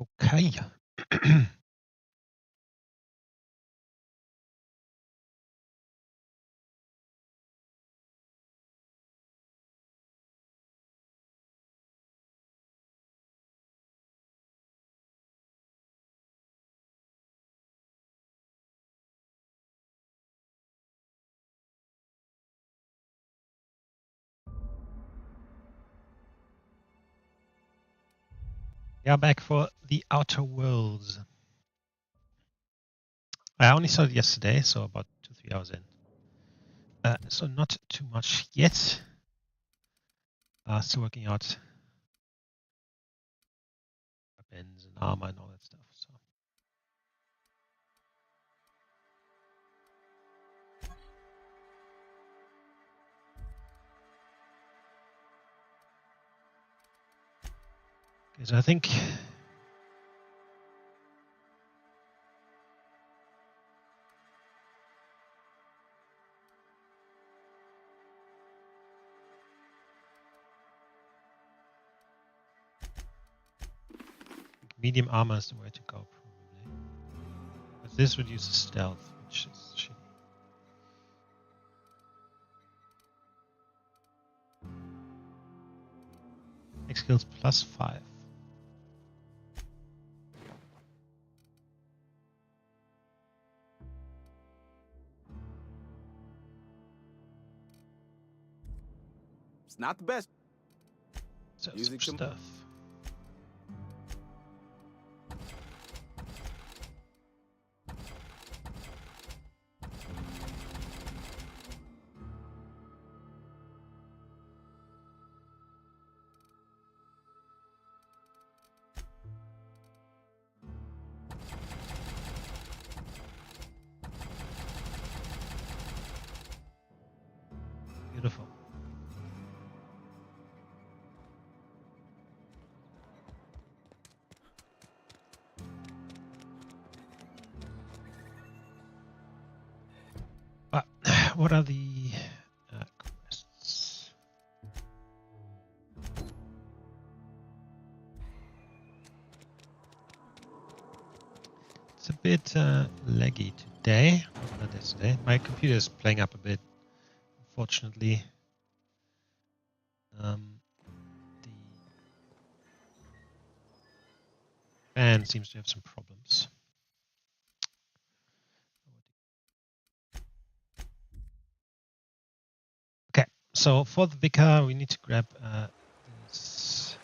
Okay. Yeah, back for the Outer Worlds. I only saw it yesterday, so about 2-3 hours in. So not too much yet. Still working out weapons and armor and all that stuff. So okay, so I think medium armor is the way to go, probably. But this reduces stealth, which is shitty. X skills +5. It's not the best. So Music some stuff. Beautiful. But what are the quests? It's a bit laggy today. Not yesterday. My computer is playing up a bit, unfortunately. The fan seems to have some problems. Okay, so for the vicar, we need to grab this.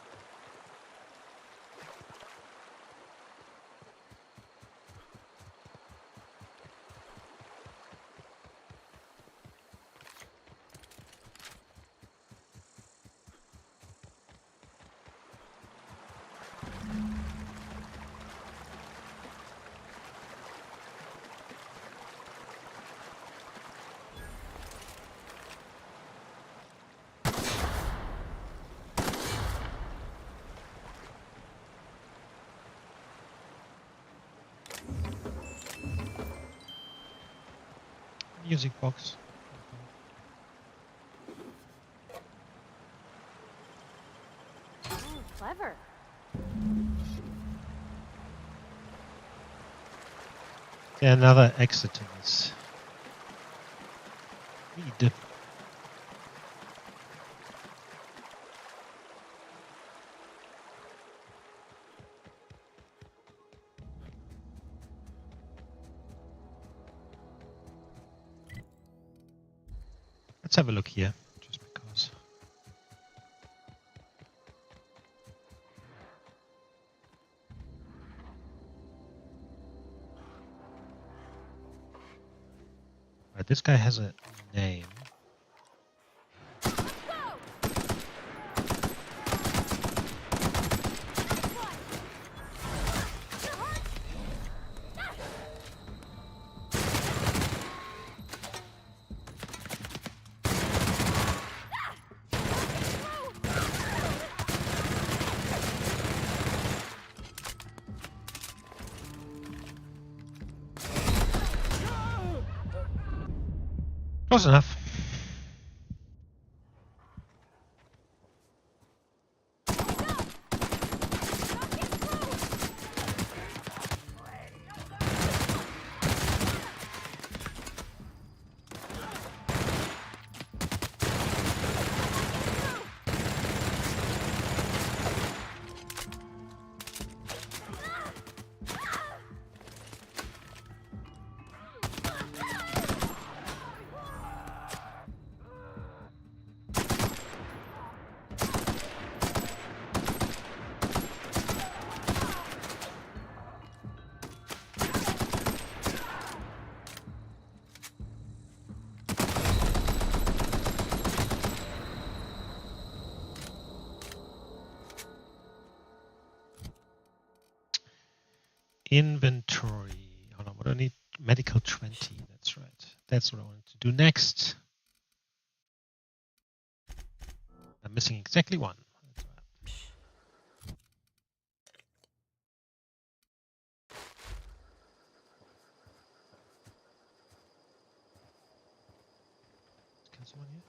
Music box. Oh, clever. Yeah, another exit to this. Read. Let's have a look here, just because. Right, this guy has a name. Close enough. Inventory. Hold on, what do I need? Medical 20. That's right. That's what I wanted to do next. I'm missing exactly one. That's right. Let's kill someone here.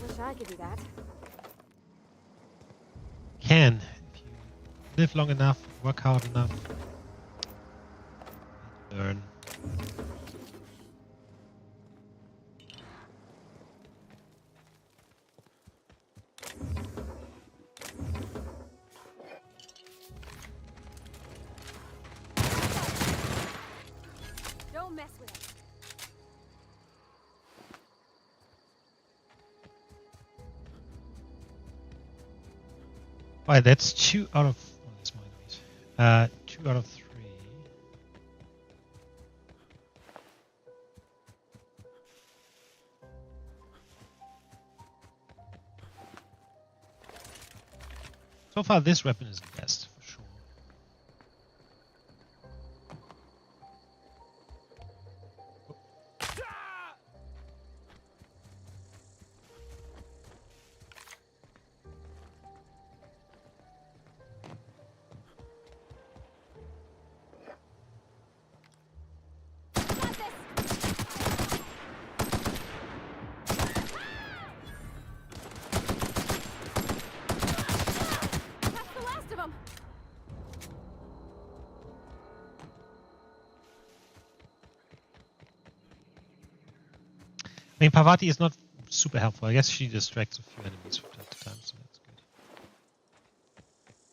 Wish I could do that. Can, if you live long enough, work hard enough, learn. Don't mess with it. Right, that's 2 out of. Oh, that's my noise. 2 out of 3. So far, this weapon is the best, for sure. That's the last of them. I mean, Parvati is not super helpful. I guess she distracts a few enemies from time to time, so that's good.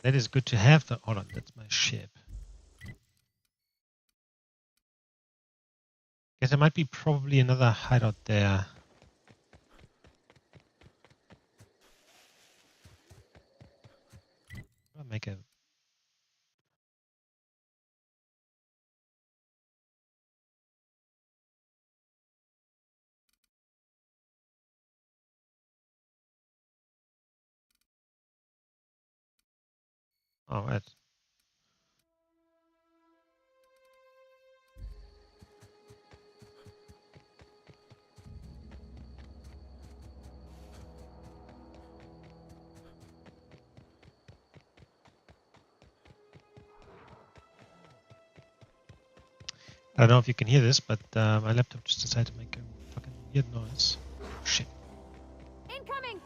That is good to have. Hold on, that's my ship. Guess there might be probably another hideout there. I'll make a. Oh, right. I don't know if you can hear this, but my laptop just decided to make a fucking weird noise. Shit. Incoming.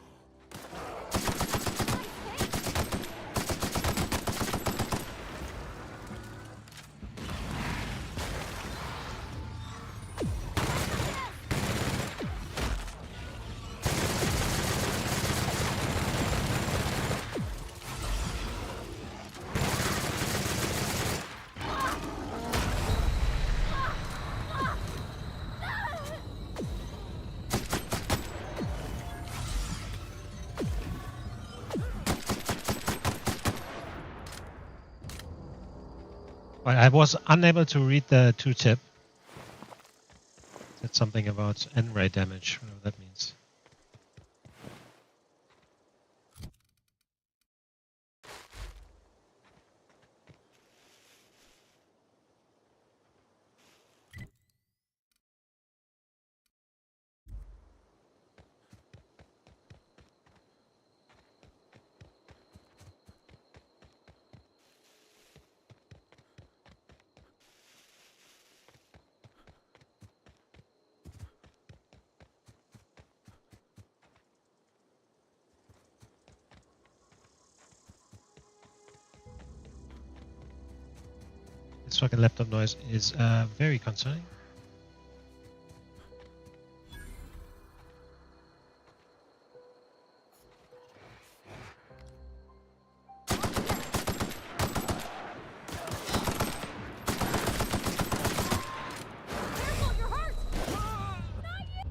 Well, I was unable to read the tooltip. That's something about N-ray damage, whatever that means. This fucking laptop noise is very concerning. Careful, you're hurt. Not yet.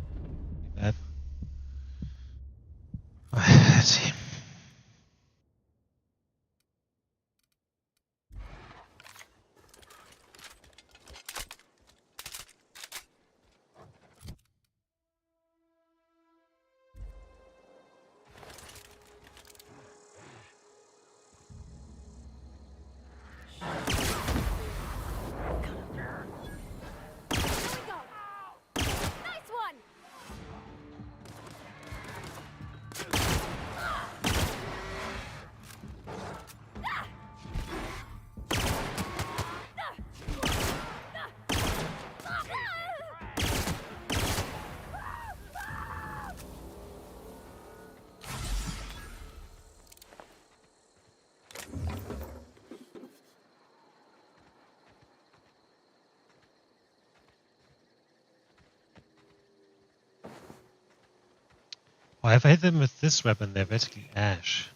Oh, if I hit them with this weapon, they're basically ash.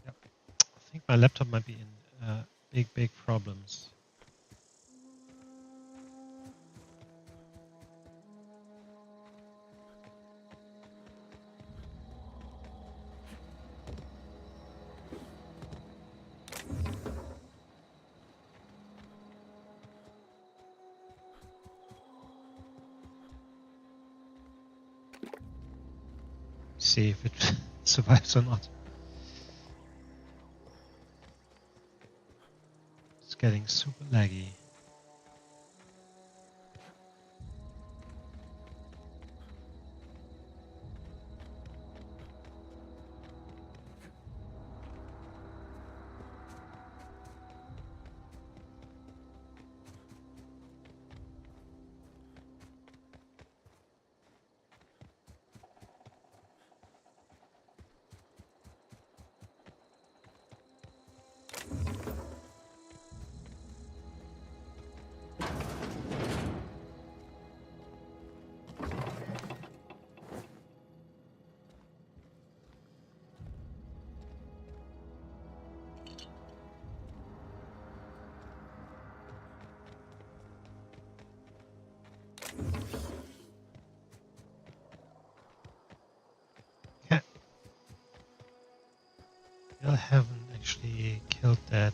Yep. I think my laptop might be in big problems. See if it survives or not. It's getting super laggy. Yeah. I haven't actually killed that.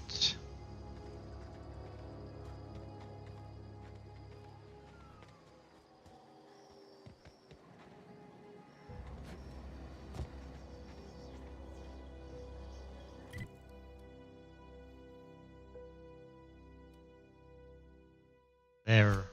There.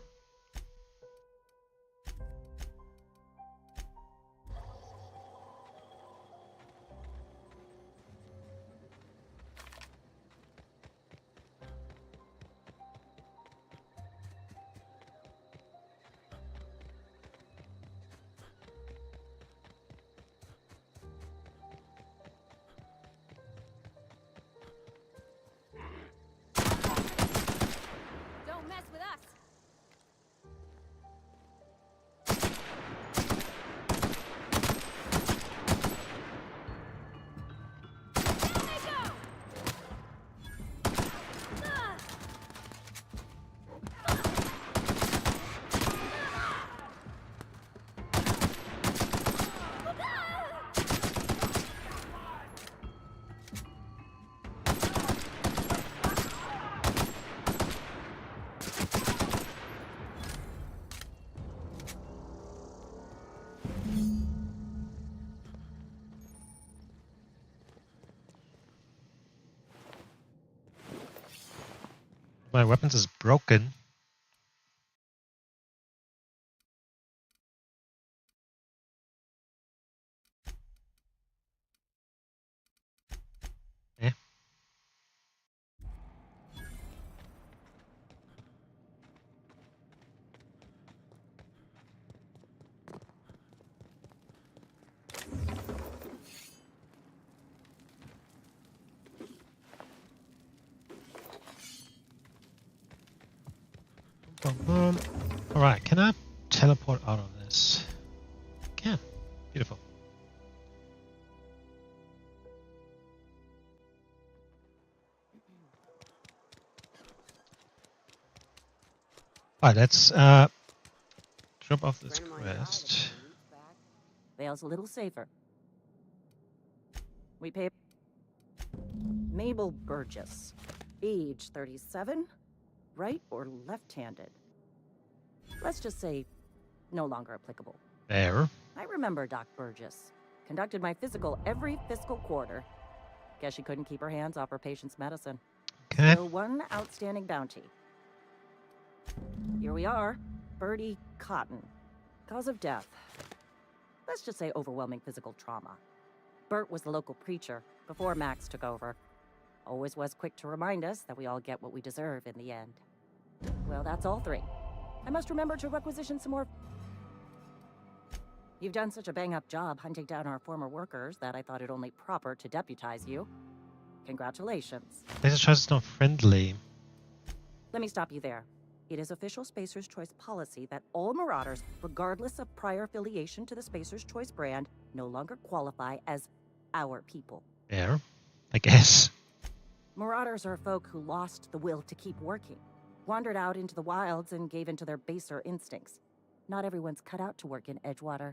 Don't mess with us. Down they go. My weapons is broken. Eh? Alright, can I teleport out of this? Can. Beautiful. Alright, let's drop off this quest. Vale's a little safer. We pay Mabel Burgess, age 37, right or left-handed. Let's just say no longer applicable. There. I remember Doc Burgess. Conducted my physical every fiscal quarter. Guess she couldn't keep her hands off her patient's medicine. Okay. Still one outstanding bounty. Here we are. Bertie Cotton. Cause of death. Let's just say overwhelming physical trauma. Bert was the local preacher before Max took over. Always was quick to remind us that we all get what we deserve in the end. Well, that's all three. I must remember to requisition some more. You've done such a bang-up job hunting down our former workers that I thought it only proper to deputize you. Congratulations. Spacer's Choice is not friendly. Let me stop you there. It is official Spacer's Choice policy that all Marauders, regardless of prior affiliation to the Spacer's Choice brand, no longer qualify as our people. Fair, I guess. Marauders are folk who lost the will to keep working, wandered out into the wilds and gave into their baser instincts. Not everyone's cut out to work in Edgewater.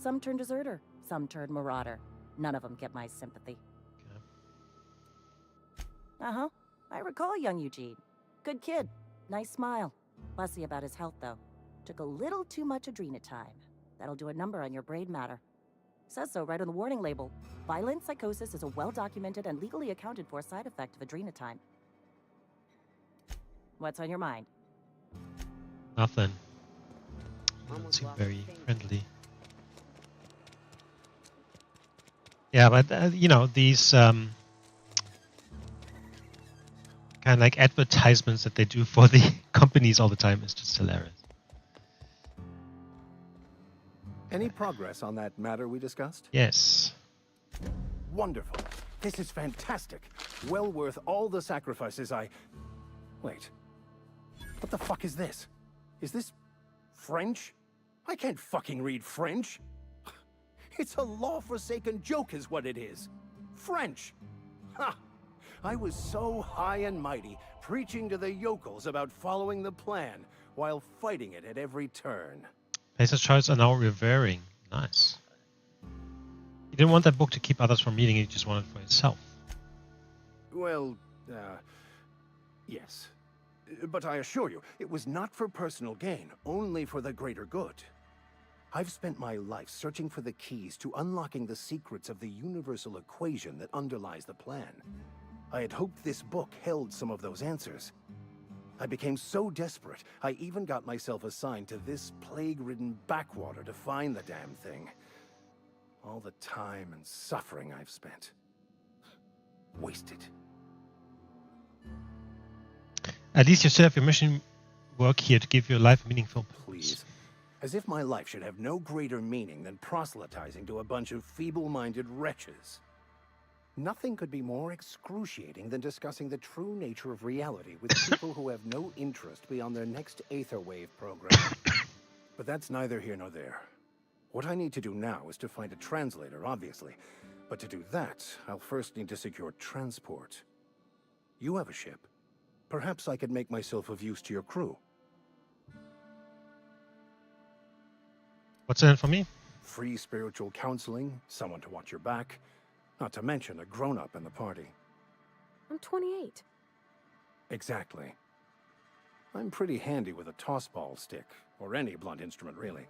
Some turn deserter, some turn marauder. None of them get my sympathy. Okay. Uh-huh. I recall young Eugene. Good kid. Nice smile. Fussy about his health, though. Took a little too much adrenatime. That'll do a number on your brain matter. Says so right on the warning label. Violent psychosis is a well-documented and legally accounted for side effect of adrenatime. What's on your mind? Nothing. You don't seem very friendly. Yeah, but you know, these kind of like advertisements that they do for the companies all the time is just hilarious. Any progress on that matter we discussed? Yes. Wonderful. This is fantastic. Well worth all the sacrifices I... Wait. What the fuck is this? Is this French? I can't fucking read French. It's a law-forsaken joke is what it is. French. Ha! I was so high and mighty, preaching to the yokels about following the plan, while fighting it at every turn. Spacer's Choice are now revering. Nice. You didn't want that book to keep others from reading it, you just wanted it for yourself. Well, yes. But I assure you, it was not for personal gain, only for the greater good. I've spent my life searching for the keys to unlocking the secrets of the universal equation that underlies the plan. I had hoped this book held some of those answers. I became so desperate, I even got myself assigned to this plague-ridden backwater to find the damn thing. All the time and suffering I've spent. Wasted. At least you still have your mission work here to give your life a meaningful purpose. Please. As if my life should have no greater meaning than proselytizing to a bunch of feeble-minded wretches. Nothing could be more excruciating than discussing the true nature of reality with people who have no interest beyond their next Aetherwave program. But that's neither here nor there. What I need to do now is to find a translator, obviously. But to do that, I'll first need to secure transport. You have a ship. Perhaps I could make myself of use to your crew. What's in it for me? Free spiritual counseling, someone to watch your back, not to mention a grown-up in the party. I'm 28. Exactly. I'm pretty handy with a tossball stick, or any blunt instrument, really.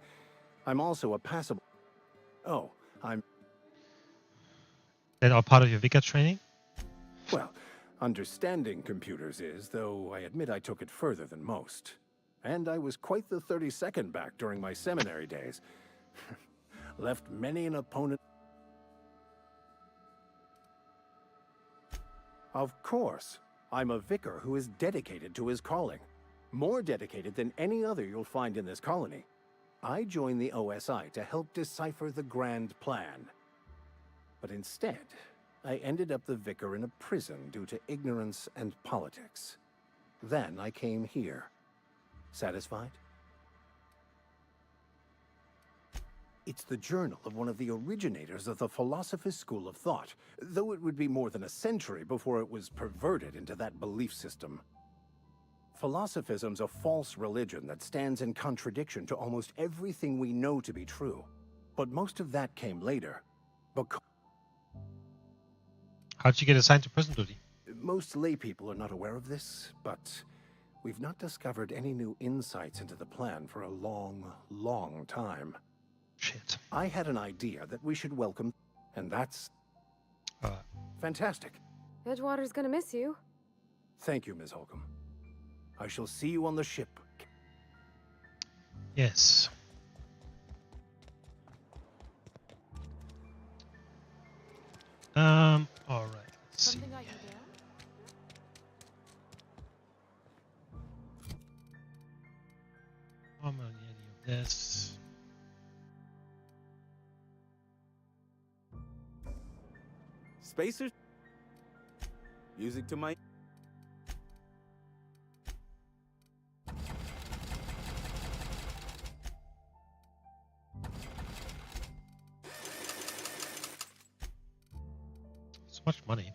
I'm also a passable... Oh, I'm... That are part of your Vicar training? Well, understanding computers is, though I admit I took it further than most. And I was quite the 32nd back during my seminary days. Left many an opponent... Of course, I'm a vicar who is dedicated to his calling. More dedicated than any other you'll find in this colony. I joined the OSI to help decipher the grand plan. But instead, I ended up the vicar in a prison due to ignorance and politics. Then I came here. Satisfied? It's the journal of one of the originators of the Philosopher's School of Thought, though it would be more than a century before it was perverted into that belief system. Philosophism's a false religion that stands in contradiction to almost everything we know to be true. But most of that came later. How'd you get assigned to prison duty? Most laypeople are not aware of this, but we've not discovered any new insights into the plan for a long, long time. Shit. I had an idea that we should welcome, and that's... fantastic. Edgewater's gonna miss you. Thank you, Ms. Holcomb. I shall see you on the ship. Yes. All right. Let's see. Something got you down? Spacers? Music to my... So much money.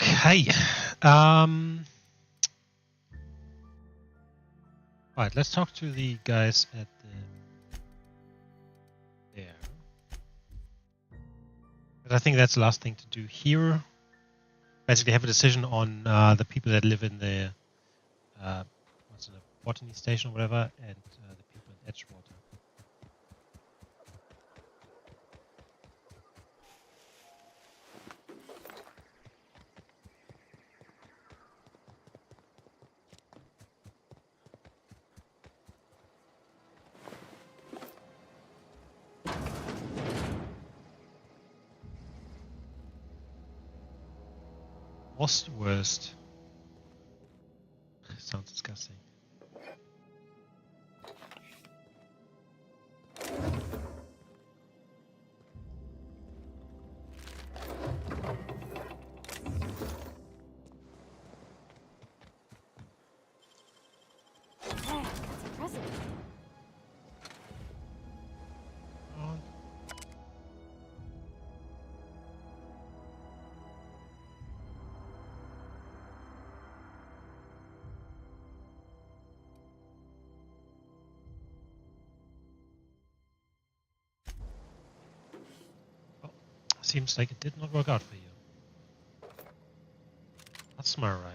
Okay. Right, let's talk to the guys at the there. But I think that's the last thing to do here. Basically, have a decision on the people that live in the what's it, a botany station or whatever, and the people in Edgewater. What's the worst? Sounds disgusting. Hey, that's impressive. Oh. Well, seems like it did not work out for you. That's my rifle.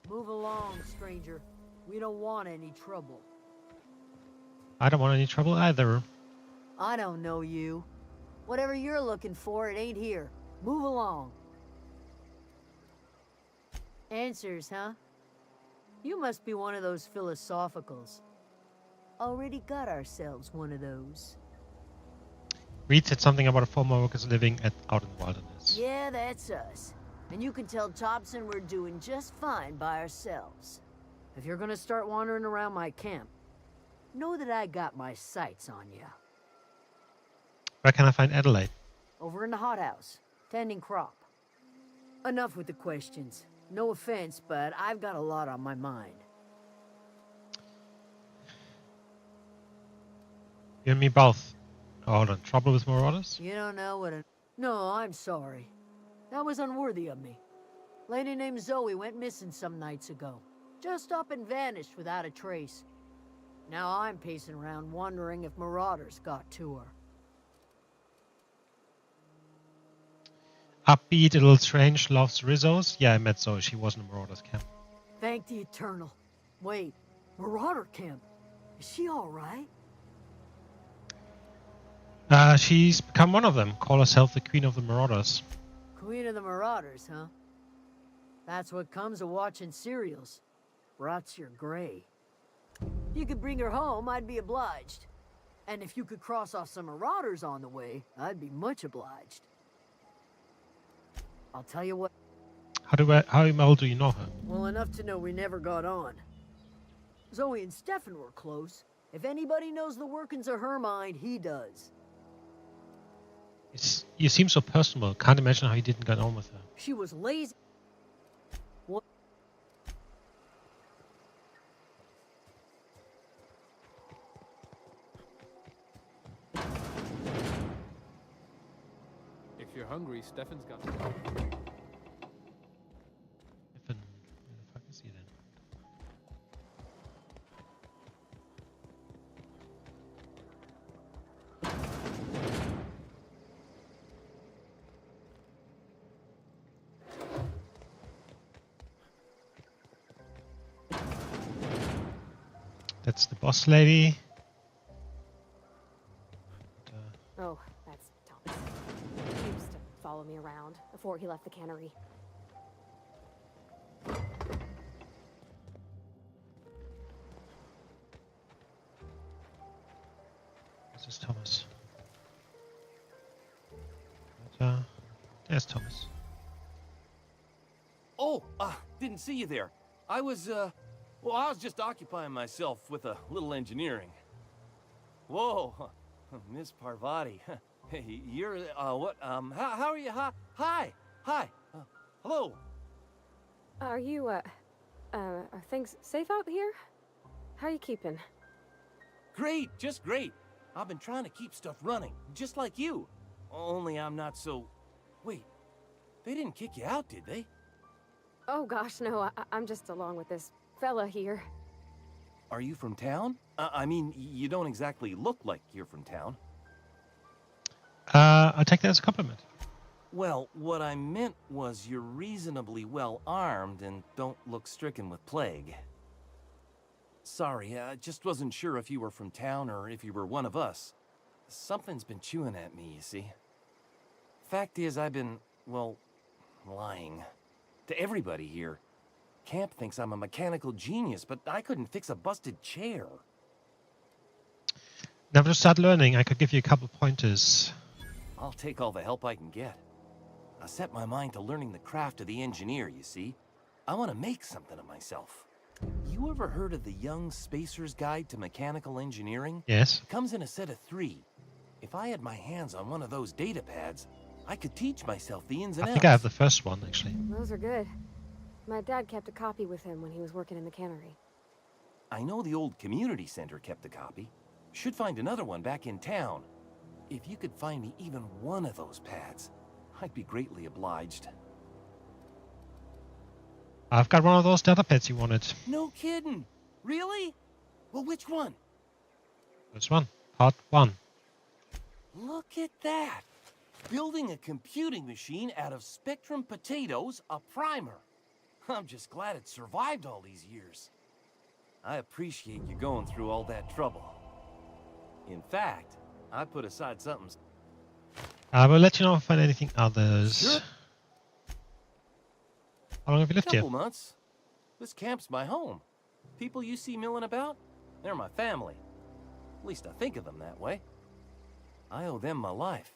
Move along, stranger. We don't want any trouble. I don't want any trouble either. I don't know you. Whatever you're looking for, it ain't here. Move along. Answers, huh? You must be one of those philosophicals. Already got ourselves one of those. Reed said something about a former workers living out in the wilderness. Yeah, that's us. And you can tell Thompson we're doing just fine by ourselves. If you're gonna start wandering around my camp, know that I got my sights on you. Where can I find Adelaide? Over in the hothouse, tending crop. Enough with the questions. No offense, but I've got a lot on my mind. You and me both. Oh, hold on. Trouble with marauders? You don't know what a... No, I'm sorry. That was unworthy of me. Lady named Zoe went missing some nights ago. Just up and vanished without a trace. Now I'm pacing around wondering if marauders got to her. Upbeat, a little strange, loves Rizzos. Yeah, I met Zoe. She was in a marauders camp. Thank the Eternal. Wait, Marauder camp? Is she alright? She's become one of them. Call herself the Queen of the Marauders. Queen of the Marauders, huh? That's what comes of watching serials. Rots your gray. If you could bring her home, I'd be obliged. And if you could cross off some marauders on the way, I'd be much obliged. I'll tell you what. How well do you know her? Well, enough to know we never got on. Zoe and Stefan were close. If anybody knows the workings of her mind, he does. You seem so personal. Can't imagine how you didn't get on with her. She was lazy. What? If you're hungry, Stefan's got. Stefan, where the fuck is he then? That's the boss lady. Oh, that's Thomas. He used to follow me around before he left the cannery. This is Thomas. There's Thomas. Oh, didn't see you there. I was just occupying myself with a little engineering. Whoa, Miss Parvati. Hey, you're, what, how are you? Hi, hello. Are you, are things safe out here? How are you keeping? Great, just great. I've been trying to keep stuff running, just like you. Only I'm not so... Wait, they didn't kick you out, did they? Oh gosh, no, I'm just along with this fella here. Are you from town? I mean, you don't exactly look like you're from town. I take that as a compliment. Well, what I meant was you're reasonably well armed and don't look stricken with plague. Sorry, I just wasn't sure if you were from town or if you were one of us. Something's been chewing at me, you see. Fact is, I've been, well, lying. To everybody here. Camp thinks I'm a mechanical genius, but I couldn't fix a busted chair. Never to start learning, I could give you a couple pointers. I'll take all the help I can get. I set my mind to learning the craft of the engineer, you see. I want to make something of myself. You ever heard of the Young Spacer's Guide to Mechanical Engineering? Yes. It comes in a set of 3. If I had my hands on one of those data pads, I could teach myself the ins and I outs. think I have the first one, actually. Those are good. My dad kept a copy with him when he was working in the cannery. I know the old community center kept a copy. Should find another one back in town. If you could find me even one of those pads, I'd be greatly obliged. I've got one of those data pads you wanted. No kidding. Really? Well, which one? This one. Part 1. Look at that. Building a computing machine out of Spectrum potatoes, a primer. I'm just glad it survived all these years. I appreciate you going through all that trouble. In fact, I put aside something... I will let you know if I find anything others. Sure. How long have you lived here? Couple months. This camp's my home. People you see milling about, they're my family. At least I think of them that way. I owe them my life.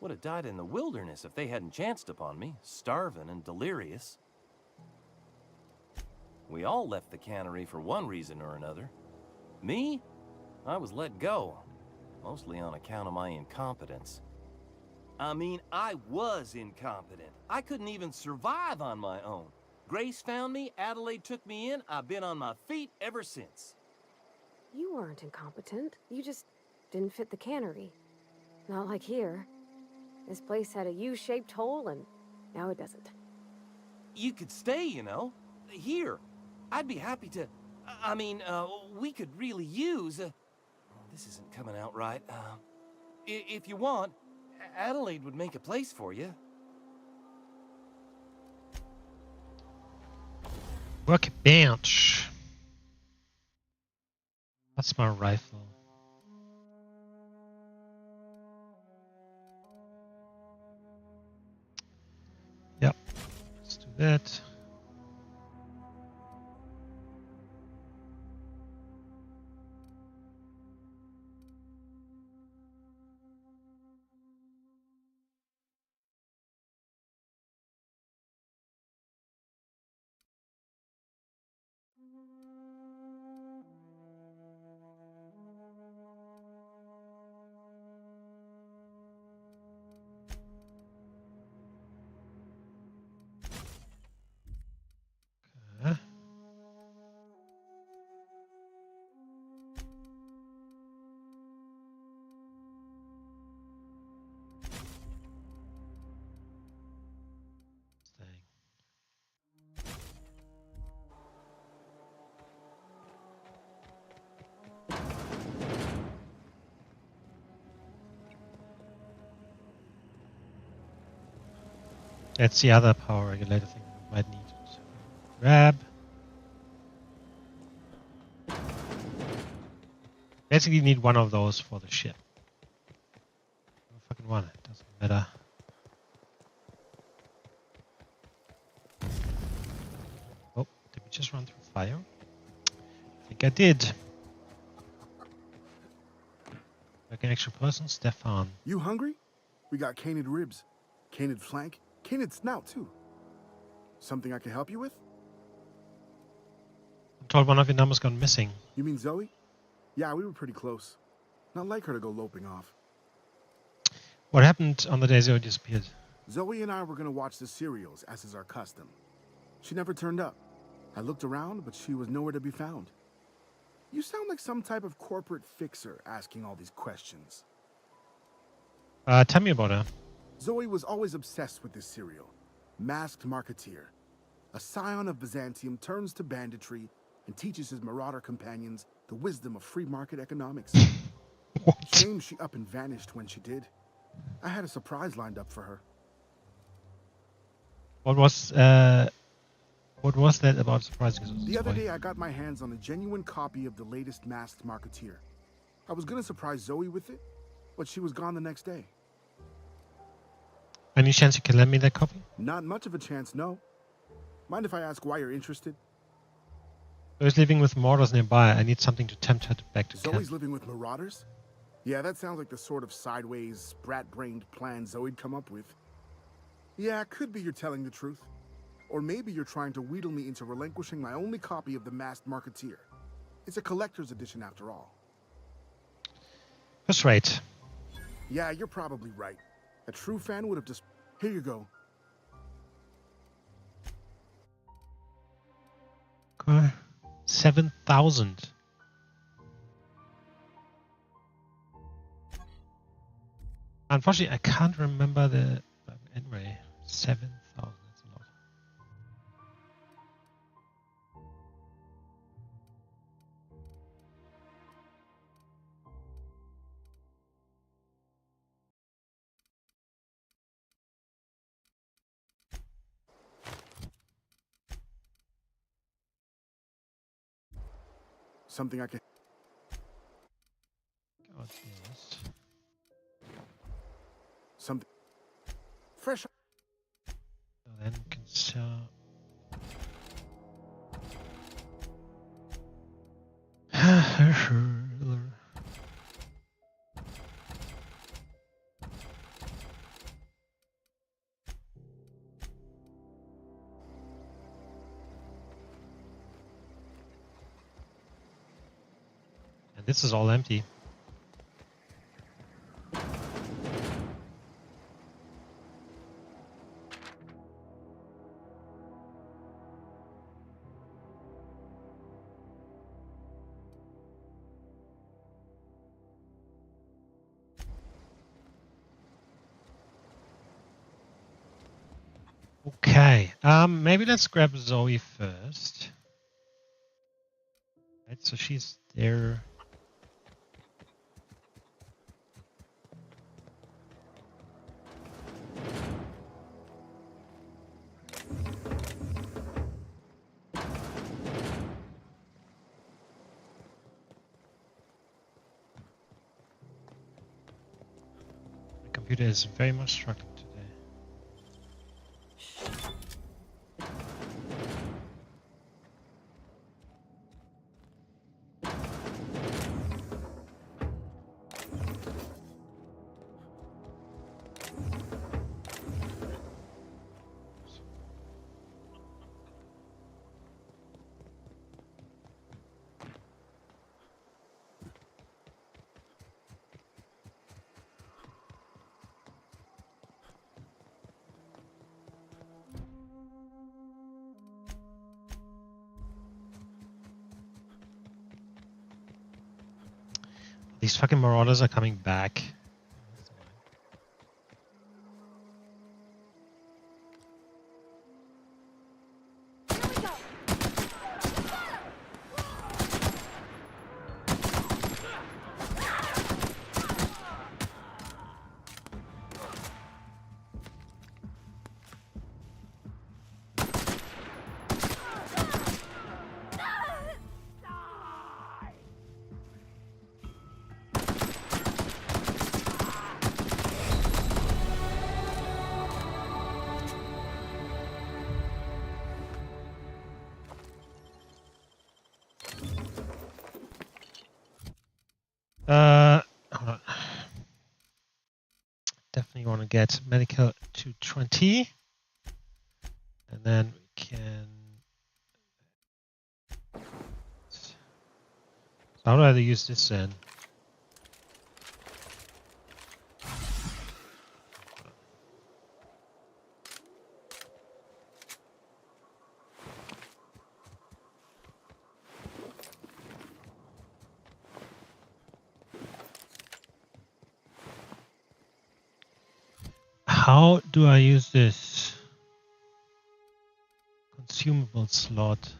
Would have died in the wilderness if they hadn't chanced upon me, starving and delirious. We all left the cannery for one reason or another. Me? I was let go, mostly on account of my incompetence. I mean, I was incompetent. I couldn't even survive on my own. Grace found me, Adelaide took me in, I've been on my feet ever since. You weren't incompetent. You just didn't fit the cannery. Not like here. This place had a U-shaped hole, and now it doesn't. You could stay, you know. Here. I'd be happy to... I mean, we could really use... this isn't coming out right. If you want, Adelaide would make a place for you. Workbench. That's my rifle. Yep. Let's do that. Okay. Staying. That's the other power regulator thing we might need to grab. Basically need one of those for the ship. Fucking one, it doesn't matter. Oh, did we just run through fire? I think I did. Like an extra person, Stefan. You hungry? We got canid ribs, canid flank, canid snout too. Something I can help you with? I'm told one of your numbers gone missing. You mean Zoe? Yeah, we were pretty close. Not like her to go loping off. What happened on the day Zoe disappeared? Zoe and I were gonna watch the serials, as is our custom. She never turned up. I looked around, but she was nowhere to be found. You sound like some type of corporate fixer asking all these questions. Tell me about her. Zoe was always obsessed with this serial. Masked Marketeer. A scion of Byzantium turns to banditry and teaches his marauder companions the wisdom of free market economics. What? Shame she up and vanished when she did. I had a surprise lined up for her. What was that about surprising us? The other day I got my hands on a genuine copy of the latest Masked Marketeer. I was gonna surprise Zoe with it, but she was gone the next day. Any chance you can lend me that copy? Not much of a chance, no. Mind if I ask why you're interested? Zoe's living with Mordors nearby. I need something to tempt her back to Zoe's camp. living with marauders? Yeah, that sounds like the sort of sideways, brat-brained plan Zoe'd come up with. Yeah, it could be you're telling the truth. Or maybe you're trying to wheedle me into relinquishing my only copy of the Masked Marketeer. It's a collector's edition after all. Persuade. Yeah, you're probably right. A true fan would have just... Here you go. Okay. 7,000. Unfortunately, I can't remember the... Anyway, 7,000. That's a lot. Something I can... God, yes. Something... Fresh... So then we can sell... And this is all empty. Okay, maybe let's grab Zoe first. Right, so she's there. My computer is very much struggling today. These fucking marauders are coming back. Hold on. Definitely want to get medical to 20. And then we can... So how do I use this then? How do I use this consumable slot?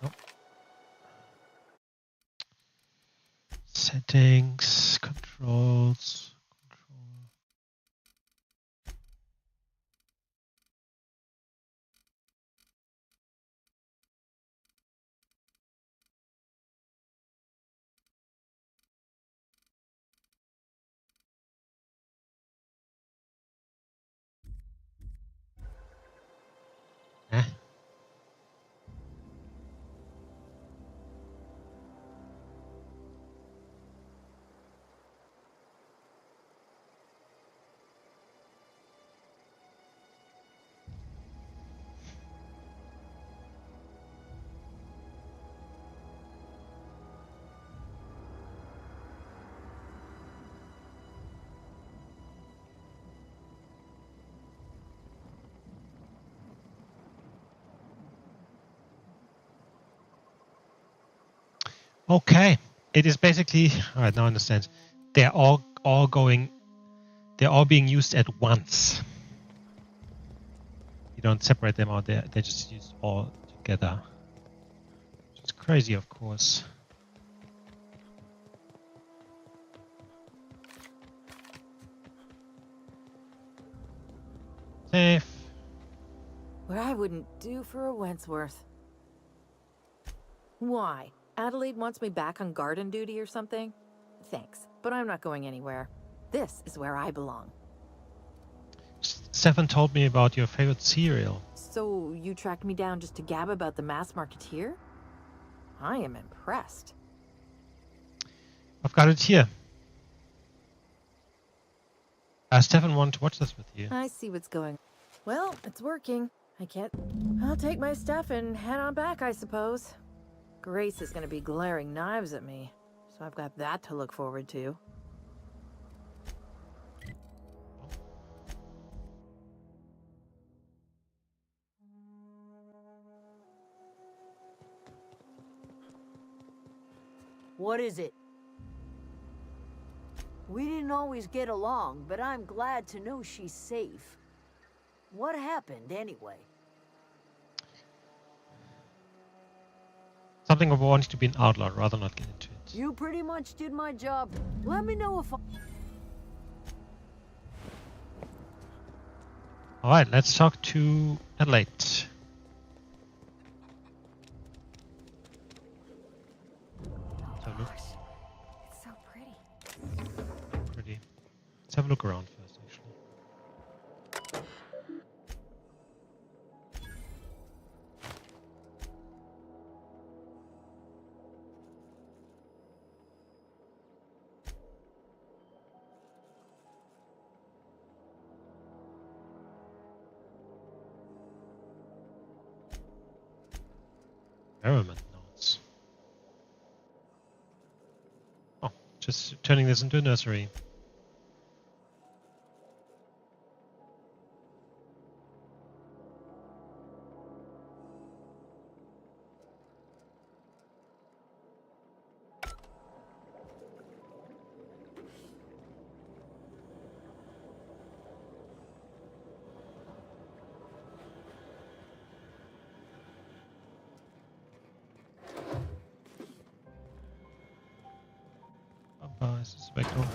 Nope. Settings, controls, control. Eh? Okay, it is basically all right. Now I understand. They're all going. They're all being used at once. You don't separate them out. They're just used all together. Which is crazy, of course. Safe. What I wouldn't do for a Wentworth. Why? Adelaide wants me back on garden duty or something? Thanks, but I'm not going anywhere. This is where I belong. Stefan told me about your favorite cereal. So you tracked me down just to gab about the mass marketeer? I am impressed. I've got it here. Stefan wanted to watch this with you. I see what's going on. Well, it's working. I can't... I'll take my stuff and head on back, I suppose. Grace is going to be glaring knives at me, so I've got that to look forward to. What is it? We didn't always get along, but I'm glad to know she's safe. What happened, anyway? Something of wanting to be an outlaw, I'd rather not get into it. You pretty much did my job. Let me know if I... Alright, let's talk to Adelaide. So look. It's so pretty. Pretty. Let's have a look around first, actually. Environment notes. Oh, just turning this into a nursery. Oh, is this a back door?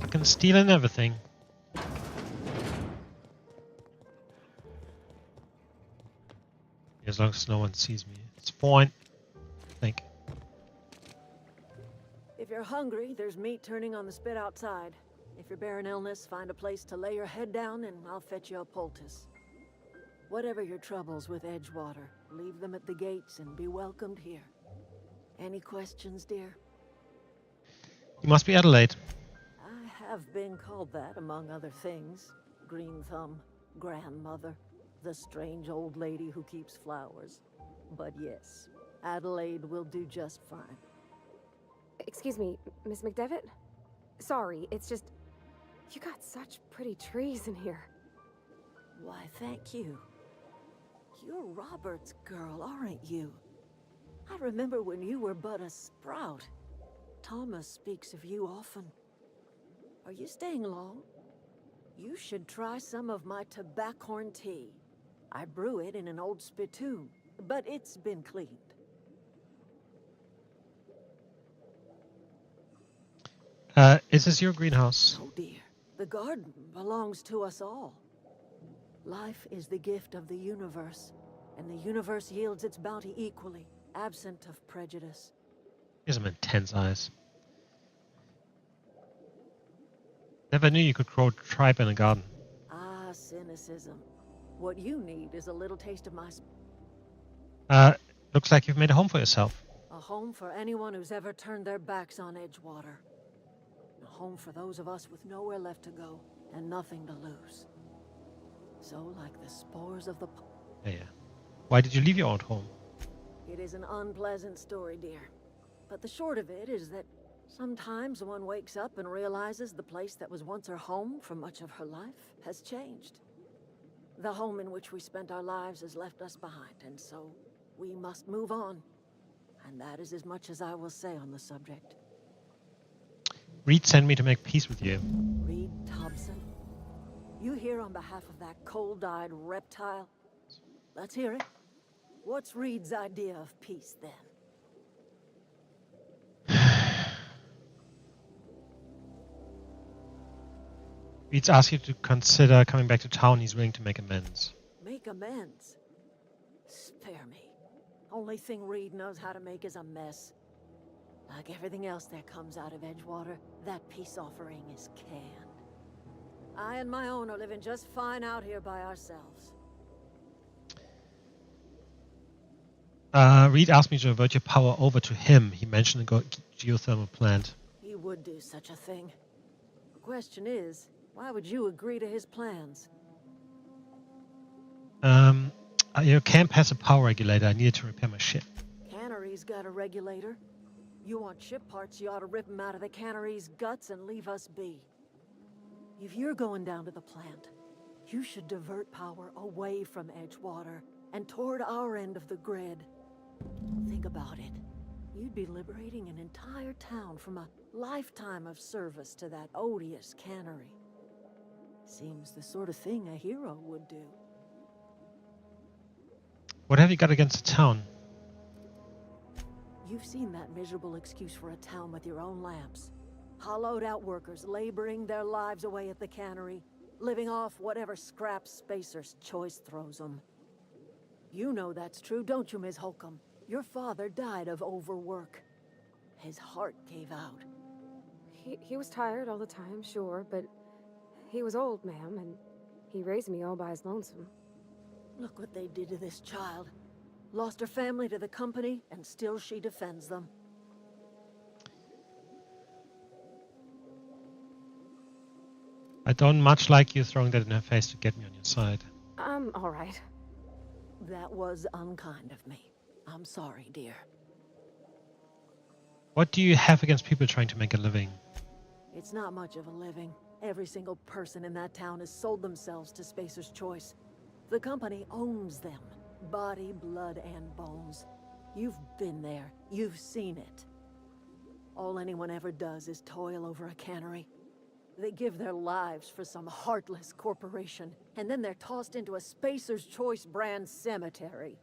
I can steal and everything. As long as no one sees me. It's fine. I think. If you're hungry, there's meat turning on the spit outside. If you're bearing illness, find a place to lay your head down and I'll fetch you a poultice. Whatever your troubles with Edgewater, leave them at the gates and be welcomed here. Any questions, dear? You must be Adelaide. I have been called that, among other things. Green Thumb, grandmother, the strange old lady who keeps flowers. But yes, Adelaide will do just fine. Excuse me, Miss McDevitt? Sorry, it's just... You got such pretty trees in here. Why, thank you. You're Robert's girl, aren't you? I remember when you were but a sprout. Thomas speaks of you often. Are you staying long? You should try some of my tobaccorn tea. I brew it in an old spittoon, but it's been cleaned. Is this your greenhouse? Oh dear, the garden belongs to us all. Life is the gift of the universe, and the universe yields its bounty equally, absent of prejudice. He has some intense eyes. Never knew you could grow tripe in a garden. Ah, cynicism. What you need is a little taste of my... Looks like you've made a home for yourself. A home for anyone who's ever turned their backs on Edgewater. A home for those of us with nowhere left to go and nothing to lose. So, like the spores of the... Yeah. Why did you leave your old home? It is an unpleasant story, dear. But the short of it is that sometimes one wakes up and realizes the place that was once her home for much of her life has changed. The home in which we spent our lives has left us behind, and so we must move on. And that is as much as I will say on the subject. Reed sent me to make peace with you. Reed Thompson? You here on behalf of that cold-eyed reptile? Let's hear it. What's Reed's idea of peace, then? Reed's asked you to consider coming back to town. He's willing to make amends. Make amends? Spare me. Only thing Reed knows how to make is a mess. Like everything else that comes out of Edgewater, that peace offering is canned. I and my own are living just fine out here by ourselves. Reed asked me to avert your power over to him. He mentioned a geothermal plant. He would do such a thing. The question is, why would you agree to his plans? Your camp has a power regulator. I needed to repair my ship. Cannery's got a regulator. You want ship parts, you ought to rip them out of the cannery's guts and leave us be. If you're going down to the plant, you should divert power away from Edgewater and toward our end of the grid. Think about it. You'd be liberating an entire town from a lifetime of service to that odious cannery. Seems the sort of thing a hero would do. What have you got against the town? You've seen that miserable excuse for a town with your own lamps. Hollowed out workers laboring their lives away at the cannery, living off whatever scrap Spacer's choice throws them. You know that's true, don't you, Ms. Holcomb? Your father died of overwork. His heart gave out. He was tired all the time, sure, but he was old, ma'am, and he raised me all by his lonesome. Look what they did to this child. Lost her family to the company, and still she defends them. I don't much like you throwing that in her face to get me on your side. All right. That was unkind of me. I'm sorry, dear. What do you have against people trying to make a living? It's not much of a living. Every single person in that town has sold themselves to Spacer's Choice. The company owns them. Body, blood, and bones. You've been there. You've seen it. All anyone ever does is toil over a cannery. They give their lives for some heartless corporation, and then they're tossed into a Spacer's Choice brand cemetery.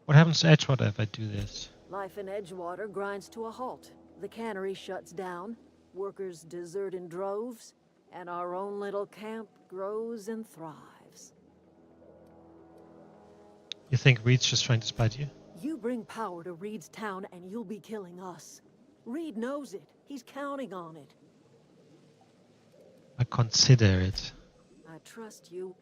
What happens to Edgewater if I do this? Life in Edgewater grinds to a halt. The cannery shuts down, workers desert in droves, and our own little camp grows and thrives. You think Reed's just trying to spite you? You bring power to Reed's town and you'll be killing us. Reed knows it. He's counting on it. I consider it. I trust you.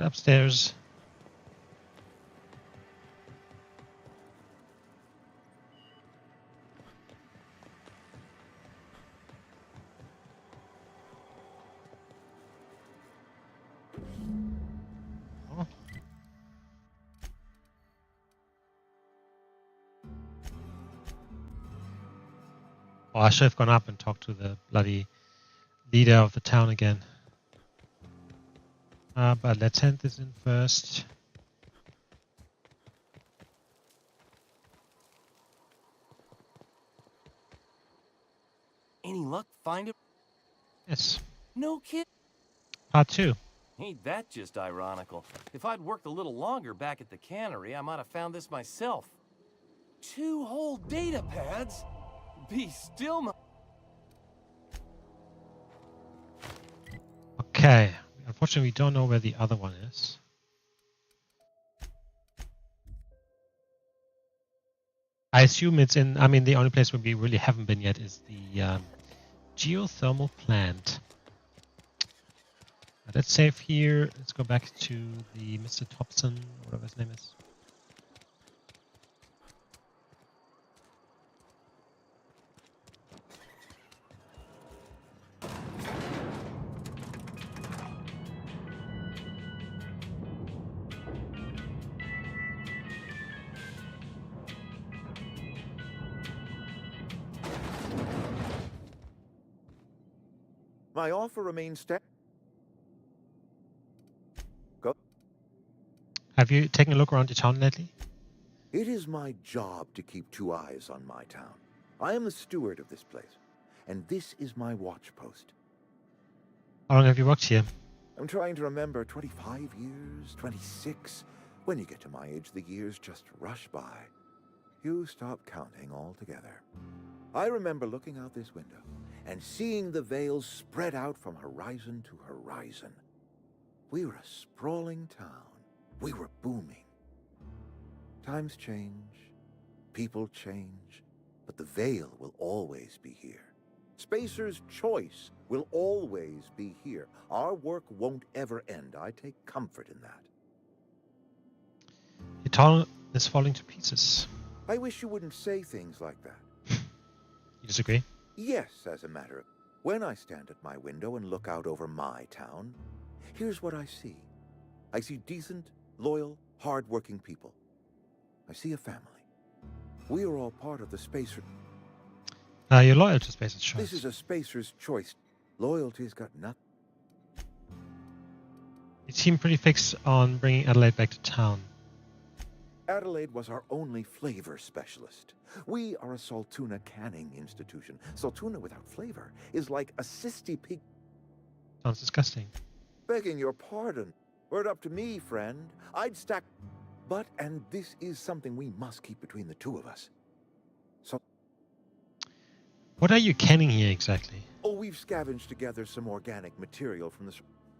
Upstairs. Oh. Oh, I should have gone up and talked to the bloody leader of the town again. But let's hand this in first. Any luck find it? Yes. No kid. Part 2. Ain't that just ironical? If I'd worked a little longer back at the cannery, I might have found this myself. 2 whole data pads? Be still my... Okay. Unfortunately, we don't know where the other one is. I assume it's in... I mean, the only place where we really haven't been yet is the geothermal plant. Let's save here. Let's go back to the Mr. Thompson, whatever his name is. My offer remains Go. Have you taken a look around the town lately? It is my job to keep 2 eyes on my town. I am the steward of this place, and this is my watch post. How long have you worked here? I'm trying to remember 25 years, 26. When you get to my age, the years just rush by. You stop counting altogether. I remember looking out this window and seeing the Vales spread out from horizon to horizon. We were a sprawling town. We were booming. Times change, people change, but the Vale will always be here. Spacer's Choice will always be here. Our work won't ever end. I take comfort in that. Your town is falling to pieces. I wish you wouldn't say things like that. You disagree? Yes, as a matter of... When I stand at my window and look out over my town, here's what I see. I see decent, loyal, hard-working people. I see a family. We are all part of the Spacer... You're loyal to Spacer's Choice. This is a Spacer's Choice. Loyalty's got nothing. You seem pretty fixed on bringing Adelaide back to town. Adelaide was our only flavor specialist. We are a Saltuna canning institution. Saltuna without flavor is like a cysty pig... Sounds disgusting. Begging your pardon. Were it up to me, friend, I'd stack... But, and this is something we must keep between the two of us. So, What are you canning here exactly? we've scavenged together some organic material from the...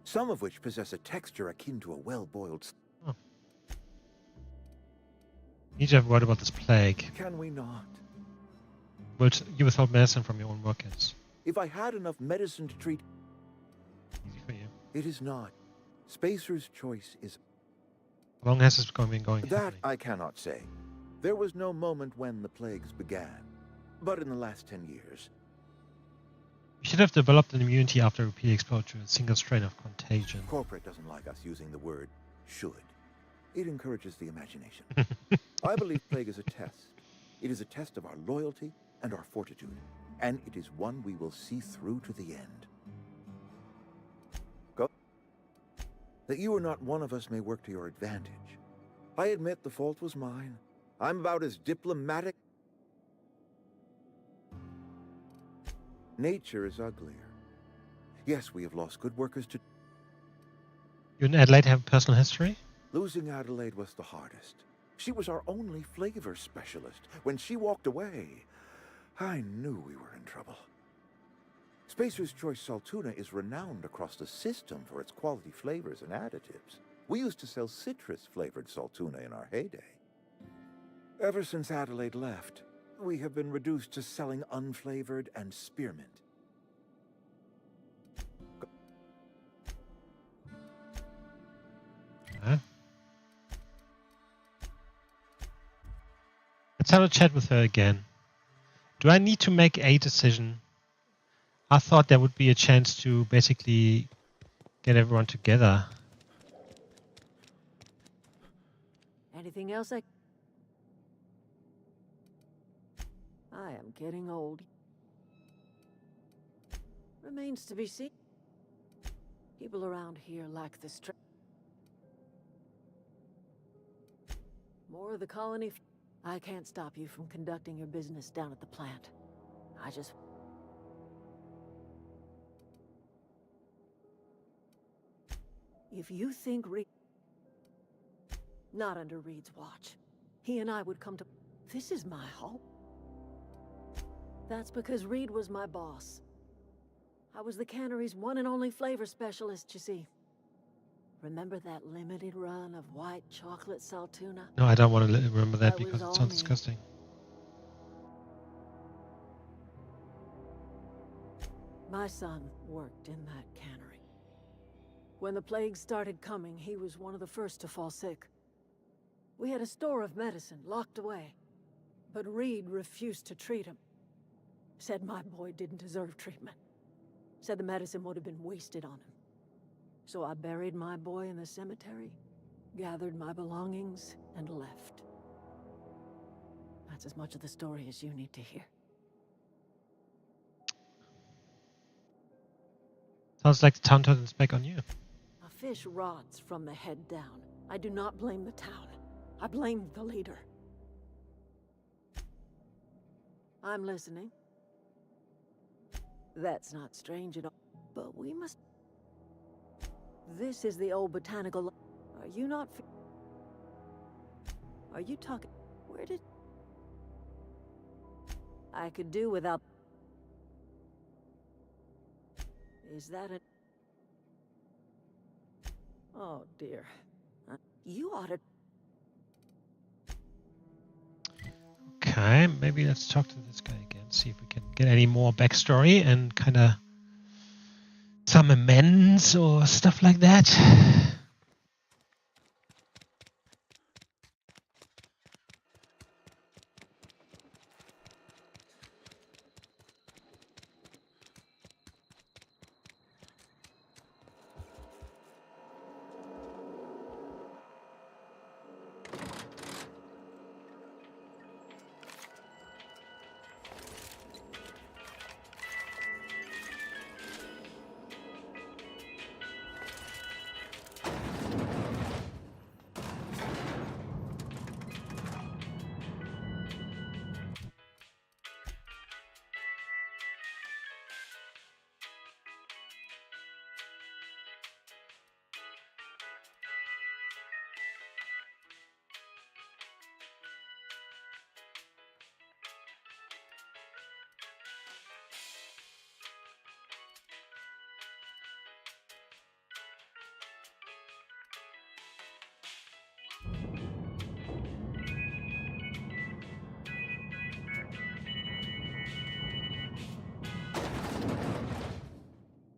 some of which possess a texture akin to a well-boiled... Oh. Need to have a word about this plague. Can we not? Well, you withhold medicine from your own workers. If I had enough medicine to treat... Easy for you. It is not. Spacer's choice is... How long has this been going? That happening? I cannot say. There was no moment when the plagues began. But in the last 10 years... We should have developed an immunity after repeated exposure to a single strain of contagion. Corporate doesn't like us using the word should. It encourages the imagination. I believe plague is a test. It is a test of our loyalty and our fortitude. And it is one we will see through to the end. Go. That you are not one of us may work to your advantage. I admit the fault was mine. I'm about as diplomatic. Nature is uglier. Yes, we have lost good workers to... You and Adelaide have a personal history? Losing Adelaide was the hardest. She was our only flavor specialist. When she walked away, I knew we were in trouble. Spacer's Choice Salt Tuna is renowned across the system for its quality flavors and additives. We used to sell citrus-flavored salt tuna in our heyday. Ever since Adelaide left, we have been reduced to selling unflavored and spearmint. Huh? Let's have a chat with her again. Do I need to make a decision? I thought there would be a chance to basically get everyone together. Anything else I am getting old. Remains to be seen. People around here lack the strength. More of the colony. I can't stop you from conducting your business down at the plant. I just... If you think Reed... Not under Reed's watch. He and I would come to... This is my home. That's because Reed was my boss. I was the cannery's one and only flavor specialist, you see. Remember that limited run of white chocolate salt tuna? No, I don't want to remember that That because was it all sounds me. disgusting. My son worked in that cannery. When the plague started coming, he was one of the first to fall sick. We had a store of medicine locked away, but Reed refused to treat him. Said my boy didn't deserve treatment. Said the medicine would have been wasted on him. So I buried my boy in the cemetery, gathered my belongings, and left. That's as much of the story as you need to hear. Sounds like the town turned its back on you. A fish rots from the head down. I do not blame the town. I blame the leader. I'm listening. That's not strange at all. But we must... This is the old botanical... Are you not... Are you talking... Where did... I could do without... Is that a... Oh, dear. You ought to... Okay, maybe let's talk to this guy again, see if we can get any more backstory and kind of some amends or stuff like that.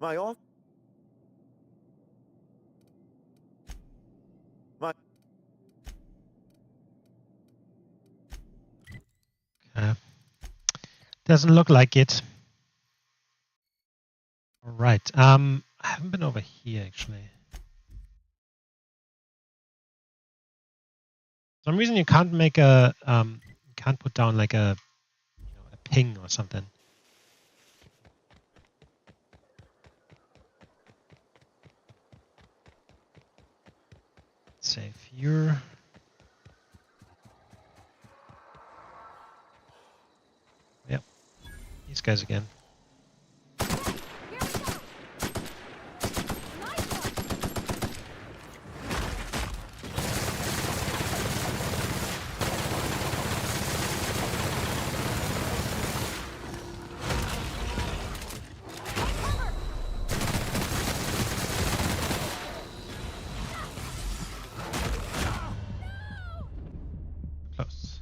My off. My. Doesn't look like it. All right. I haven't been over here actually. For some reason you can't make a can't put down like a a ping or something. Save here. Yep. These guys again. Close.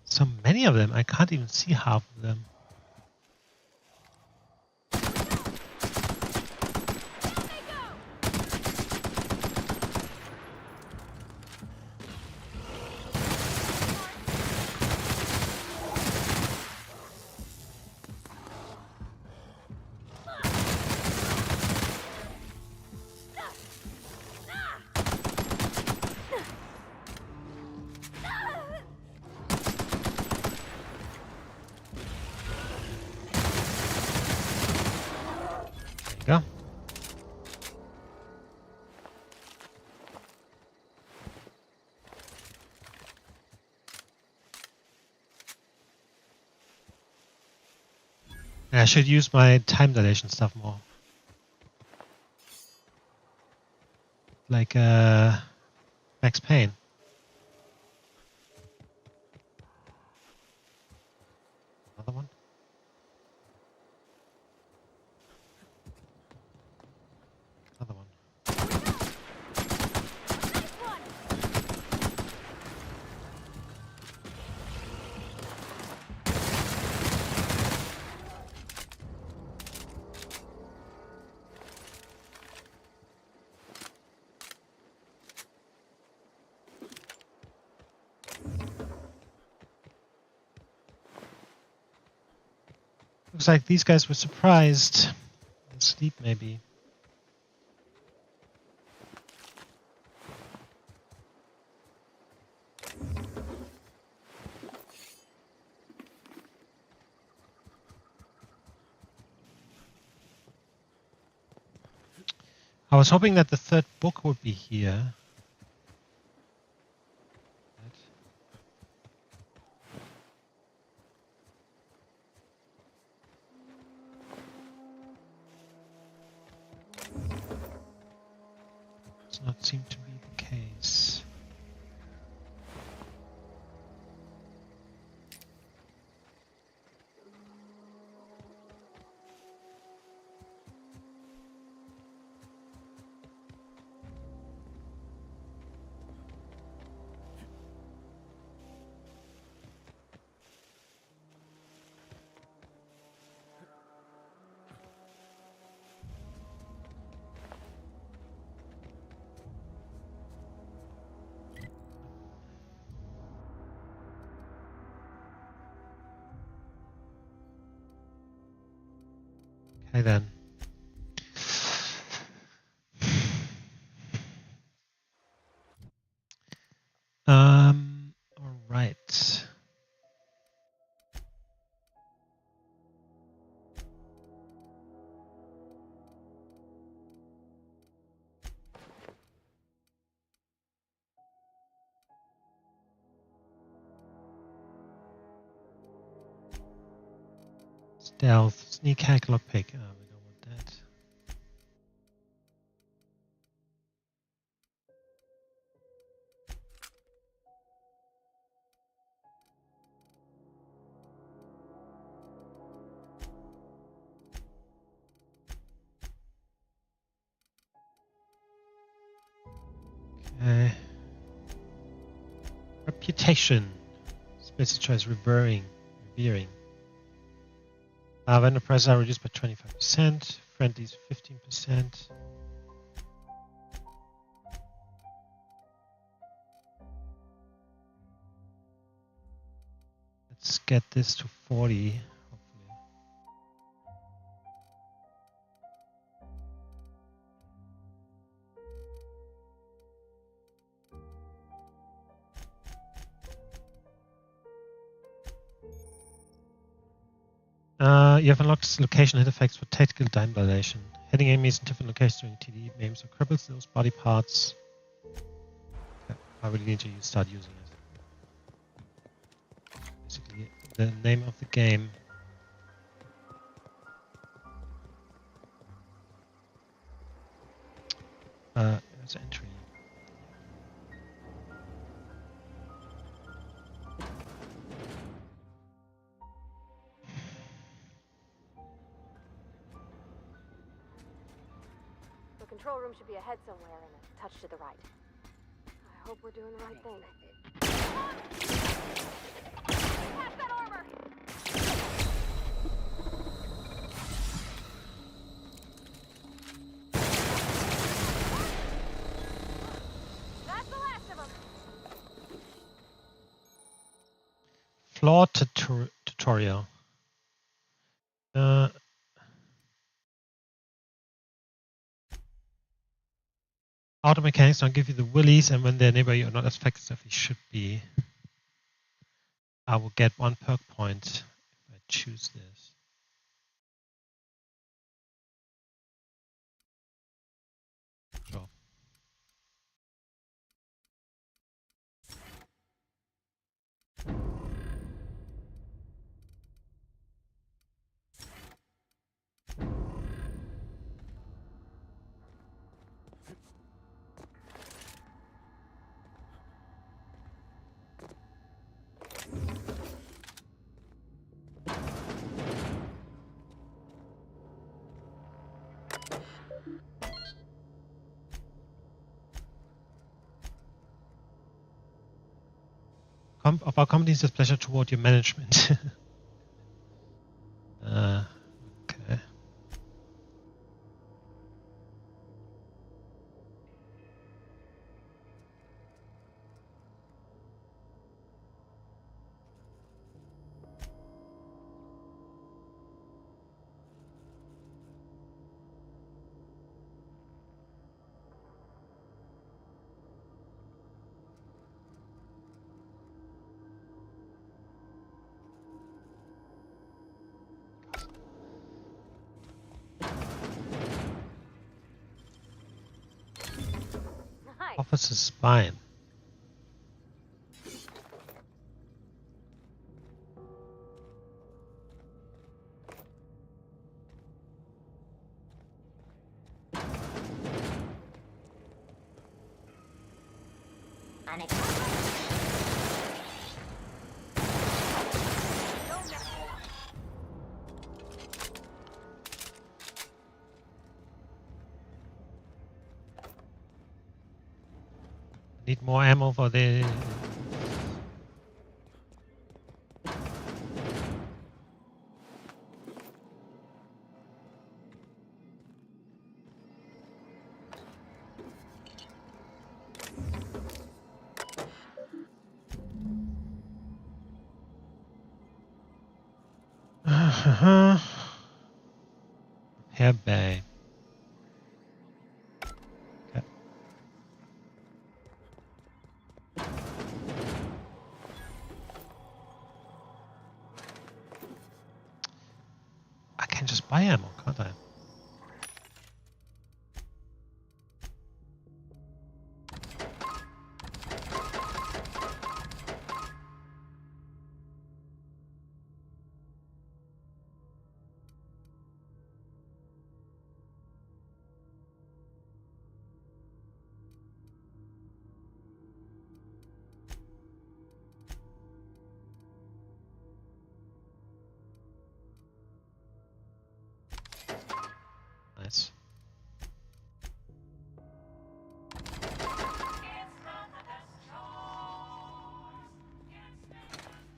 So many of them, I can't even see half of them. There you go. I should use my time dilation stuff more. Like Max Payne. Another one. Another one. Looks like these guys were surprised. Sleep maybe. I was hoping that the third book would be here. Does not seem to be the case. Okay then. All right. Stealth, sneak, hack, lockpick. We don't want that. Okay. Reputation. Space choice revering. Vendor prices are reduced by 25%. Friendlies 15%. Let's get this to 40, hopefully. You have unlocked location hit effects for tactical time dilation. Hitting enemies in different locations during TD maims or cripples those body parts. Okay, I really need to start using it. Basically, the name of the game. There's entry. The control room should be ahead somewhere and a touch to the right. I hope we're doing the right thing. Pass that armor! That's the last of them! Floor tutorial. Auto mechanics don't give you the willies, and when they're nearby, you're not as effective as you should be. I will get 1 perk point if I choose this. Sure. Of our company's displeasure toward your management. Okay. Nice. Officer's spine. Need more ammo for the. Hair bay. Okay. I can just buy ammo, can't I?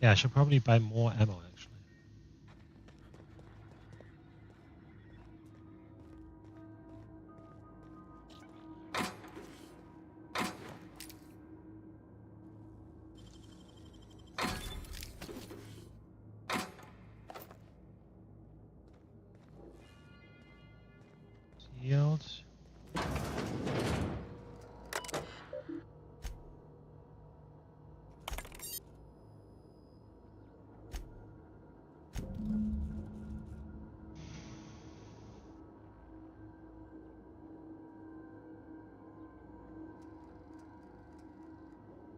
Yeah, I should probably buy more ammo, actually. Yield.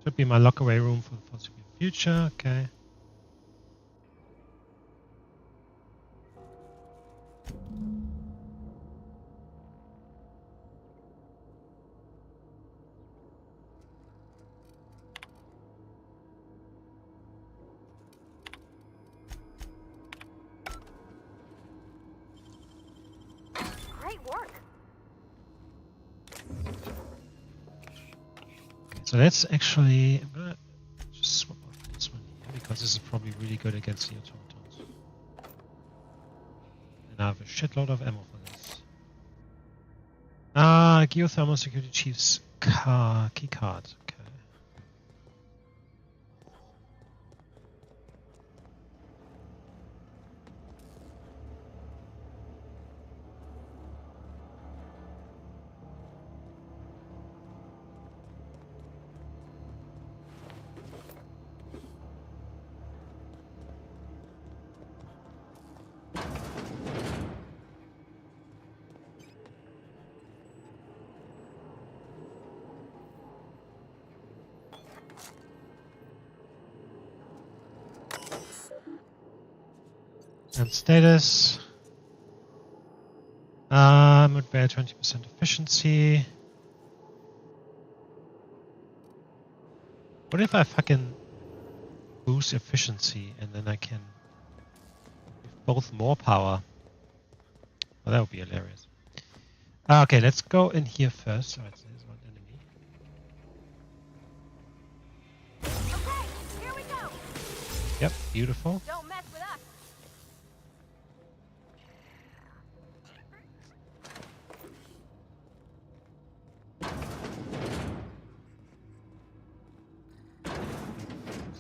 Should be my lockaway room for the foreseeable future. Okay. Great work. So that's actually, I'm gonna just swap out this one here because this is probably really good against the automatons. And I have a shitload of ammo for this. Geothermal Security Chief's key card. Okay. And status. Would bear 20% efficiency. What if I fucking boost efficiency and then I can give both more power? Well, that would be hilarious. Okay, let's go in here first. Alright, so there's one enemy. Okay, here we go. Yep, beautiful. Don't mess with us.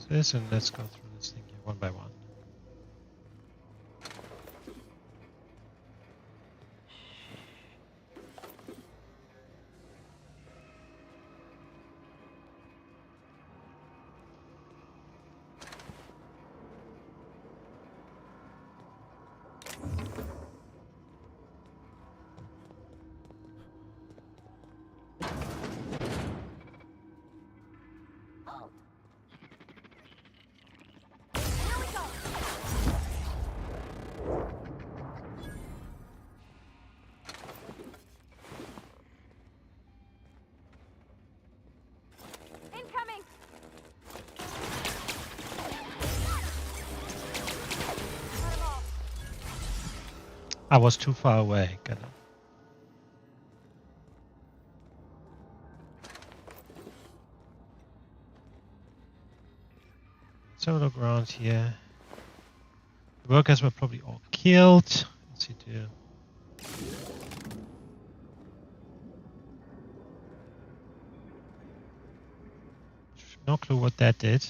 This, and let's go through this thing here one by one. Incoming. I was too far away. Got it. Let's have a look around here. The workers were probably all killed. Let's see, do. No clue what that did.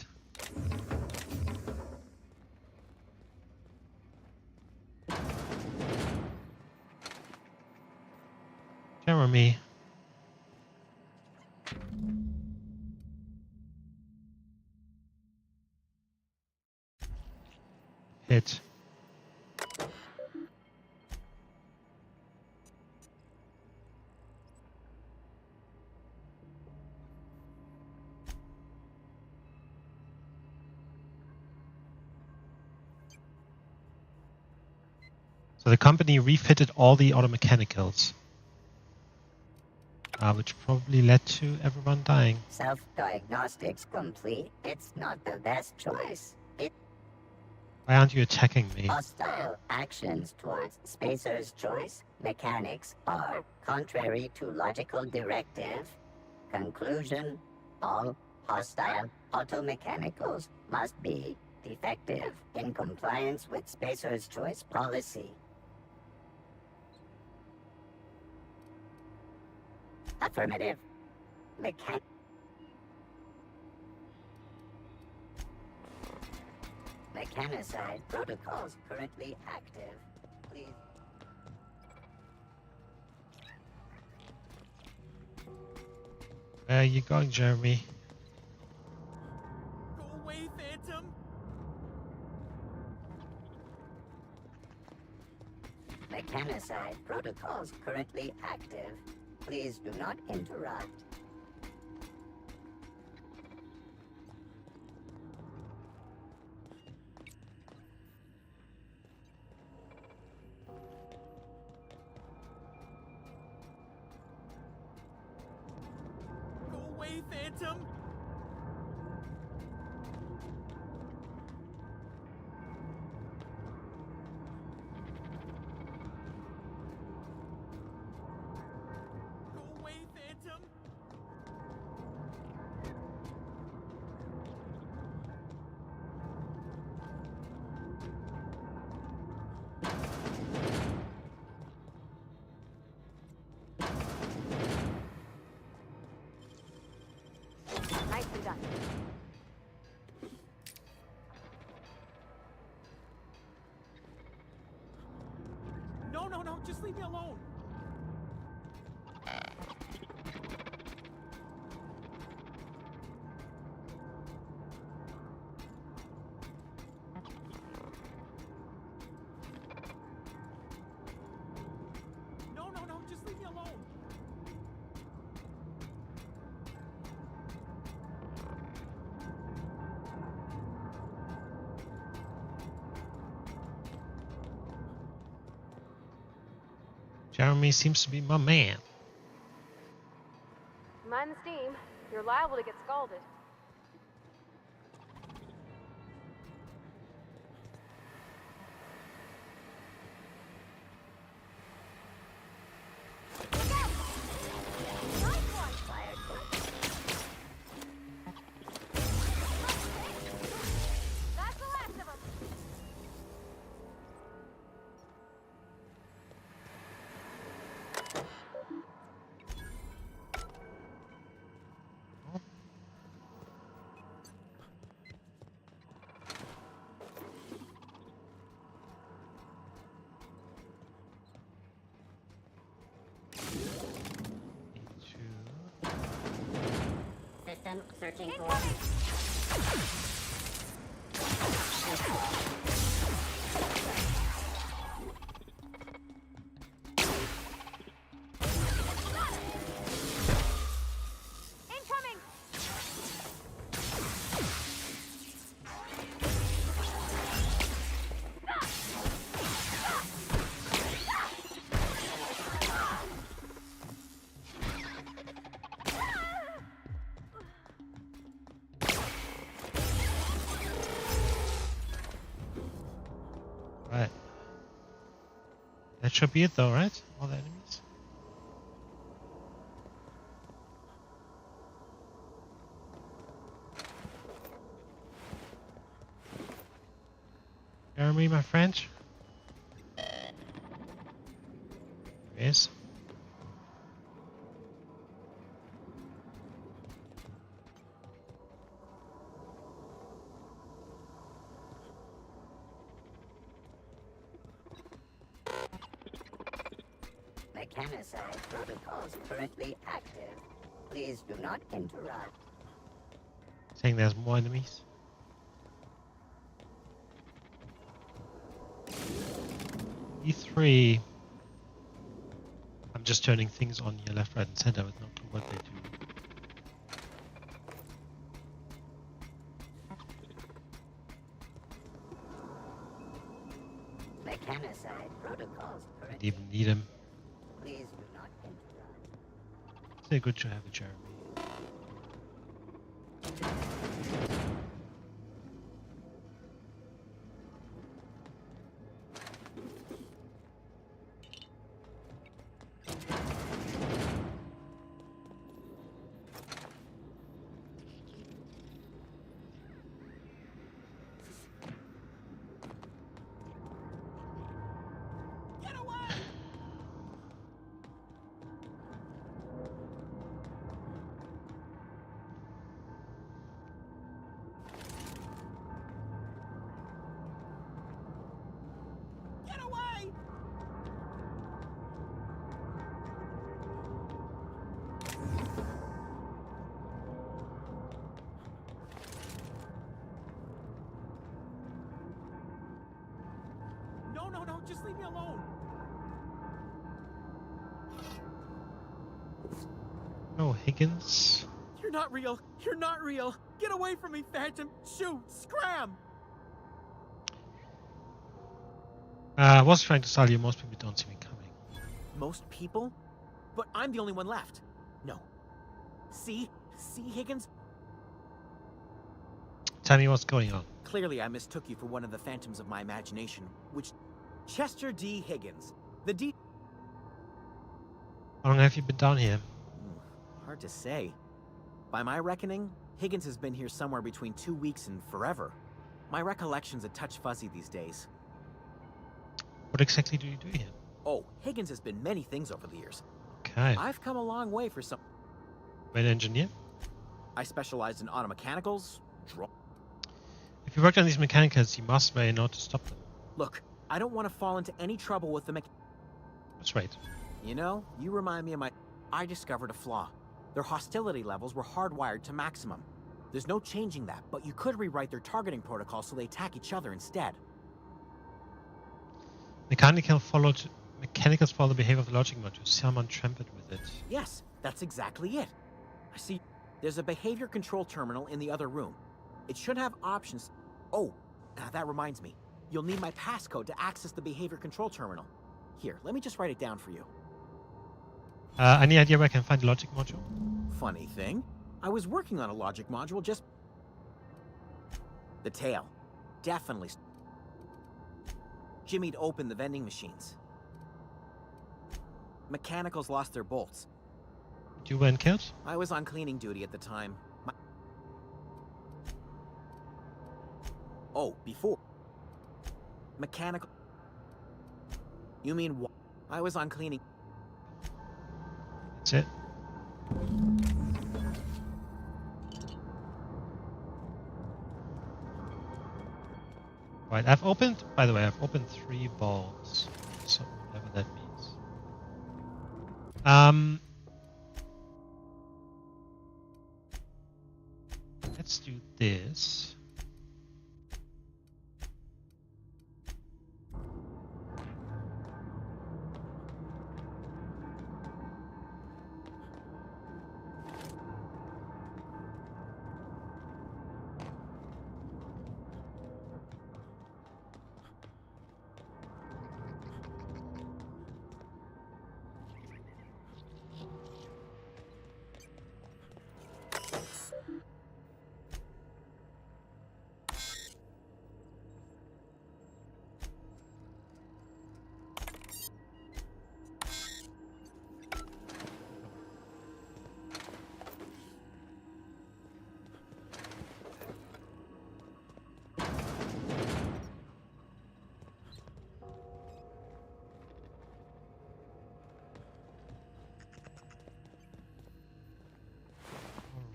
Jeremy. Hit. So the company refitted all the auto mechanicals, which probably led to everyone dying. Self-diagnostics complete. It's not the best choice. Why aren't you attacking me? Hostile actions towards Spacer's choice mechanics are contrary to logical directive. Conclusion: all hostile automechanicals must be Defective in compliance with Spacer's Choice policy. Affirmative. Mechanicide protocols currently active. Please. Where are you going, Jeremy? Go away, Phantom! Mechanicide protocols currently active. Please do not interrupt. Go away, Phantom! Go away, Phantom! Nicely done. No, no, no, just leave me alone! No, no, no, just leave me alone! Jeremy seems to be my man. Mind the steam. You're liable to get scalded. That's the last of them. System searching for... Incoming! Incoming! Right. That should be it though, right? All the enemies? Jeremy, my friend? Yes. Mechanicide protocols currently active. Please do not interrupt. Saying there's more enemies. E3. I'm just turning things on your left, right, and center with no clue what they do. Mechanicide protocols Didn't currently... even need him. Please do not interrupt. Say good to have a Jeremy. away! No, no, no, just leave me alone! No, Higgins. You're not real! You're not real! Get away from me, Phantom! Shoot! Scram! I was trying to tell you, most people don't see me coming. Most people? But I'm the only one left. No. See? See, Higgins? Tell me what's going on. Clearly I mistook you for one of the phantoms of my imagination, which... Chester D. Higgins. The D... How long have you been down here? Hard to say. By my reckoning, Higgins has been here somewhere between 2 weeks and forever. My recollection's a touch fuzzy these days. What exactly do you do here? Oh, Higgins has been many things over the years. Okay. I've come a long way for some... An engineer? I specialized in automechanicals, If you worked on these mechanicals, you must may know to stop them. Look, I don't want to fall into any trouble with the That's right. You know, you remind me of my... I discovered a flaw. Their hostility levels were hardwired to maximum. There's no changing that, but you could rewrite their targeting protocol so they attack each other instead. Mechanicals follow the behavior of the logic module. Someone tampered with it. Yes, that's exactly it. I see. There's a behavior control terminal in the other room. It should have options. Oh, that reminds me. You'll need my passcode to access the behavior control terminal. Here, let me just write it down for you. Any idea where I can find the logic module? Funny thing, I was working on a logic module just... The tail. Definitely. Jimmy'd opened the vending machines. Mechanicals lost their bolts. You were killed? I was on cleaning duty at the time. Oh, before. Mechanical... You mean what? I was on cleaning... That's it. Right, by the way, I've opened 3 balls. So, whatever that means. Let's do this.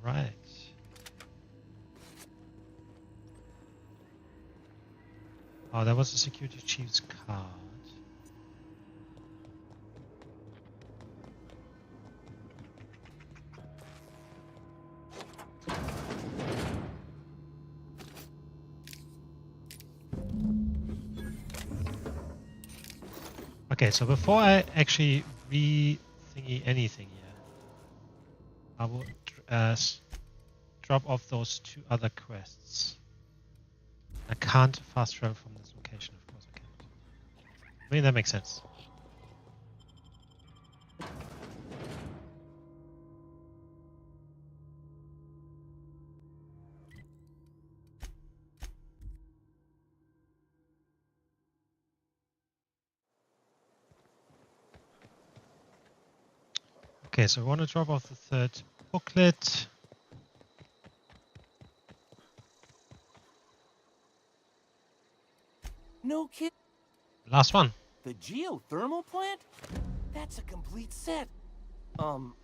Right. Oh, that was the security chief's card. Okay, so before I actually re-thingy anything here, I will drop off those 2 other quests. I can't fast travel from this location, of course I can't. I mean, that makes sense. Okay, so I want to drop off the 3rd booklet. No kid. Last one. The geothermal plant? That's a complete set.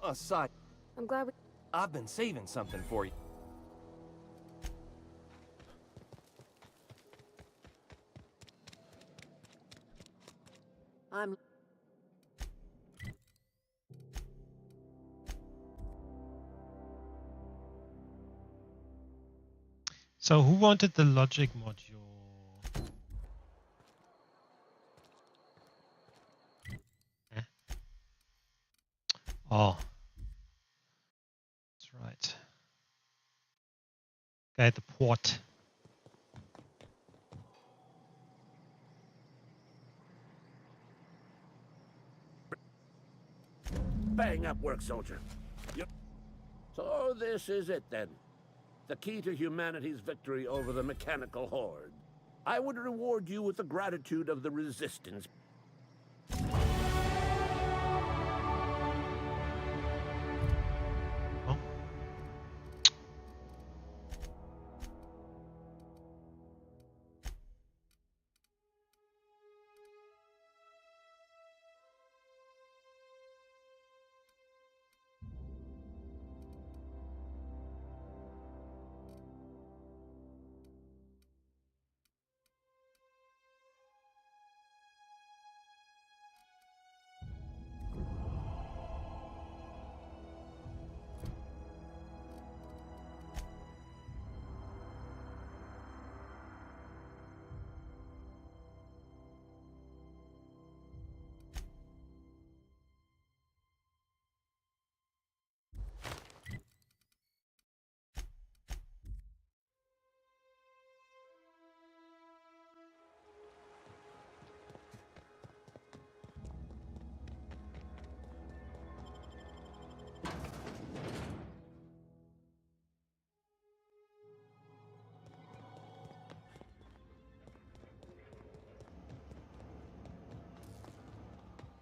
Aside. I'm glad we... I've been saving something for you. I'm... So who wanted the logic module? Eh? Oh, that's right. Guy at the port. Bang up work, soldier. So this is it then. The key to humanity's victory over the mechanical horde. I would reward you with the gratitude of the resistance. Oh.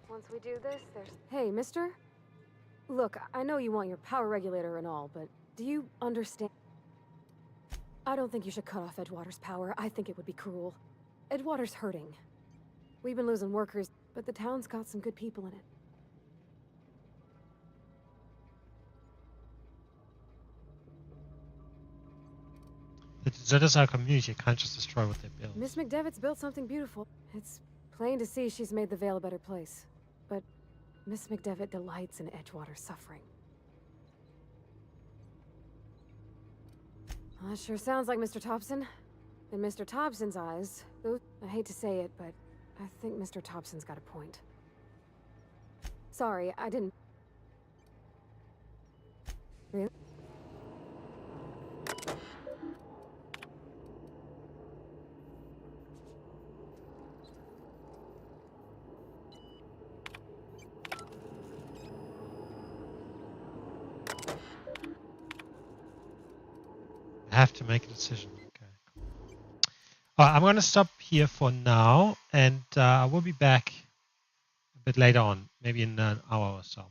Once we do this, there's... Hey, mister? Look, I know you want your power regulator and all, but do you understand? I don't think you should cut off Edgewater's power. I think it would be cruel. Edgewater's hurting. We've been losing workers, but the town's got some good people in it. That is our community. You can't just destroy what they build. Miss McDevitt's built something beautiful. It's plain to see she's made the Vale a better place. But Miss McDevitt delights in Edgewater's suffering. Well, that sure sounds like Mr. Thompson. In Mr. Thompson's eyes, I hate to say it, but I think Mr. Thompson's got a point. Sorry, I didn't... Really? I have to make a decision. Okay. All right, I'm going to stop here for now, and I will be back a bit later on, maybe in an hour or so.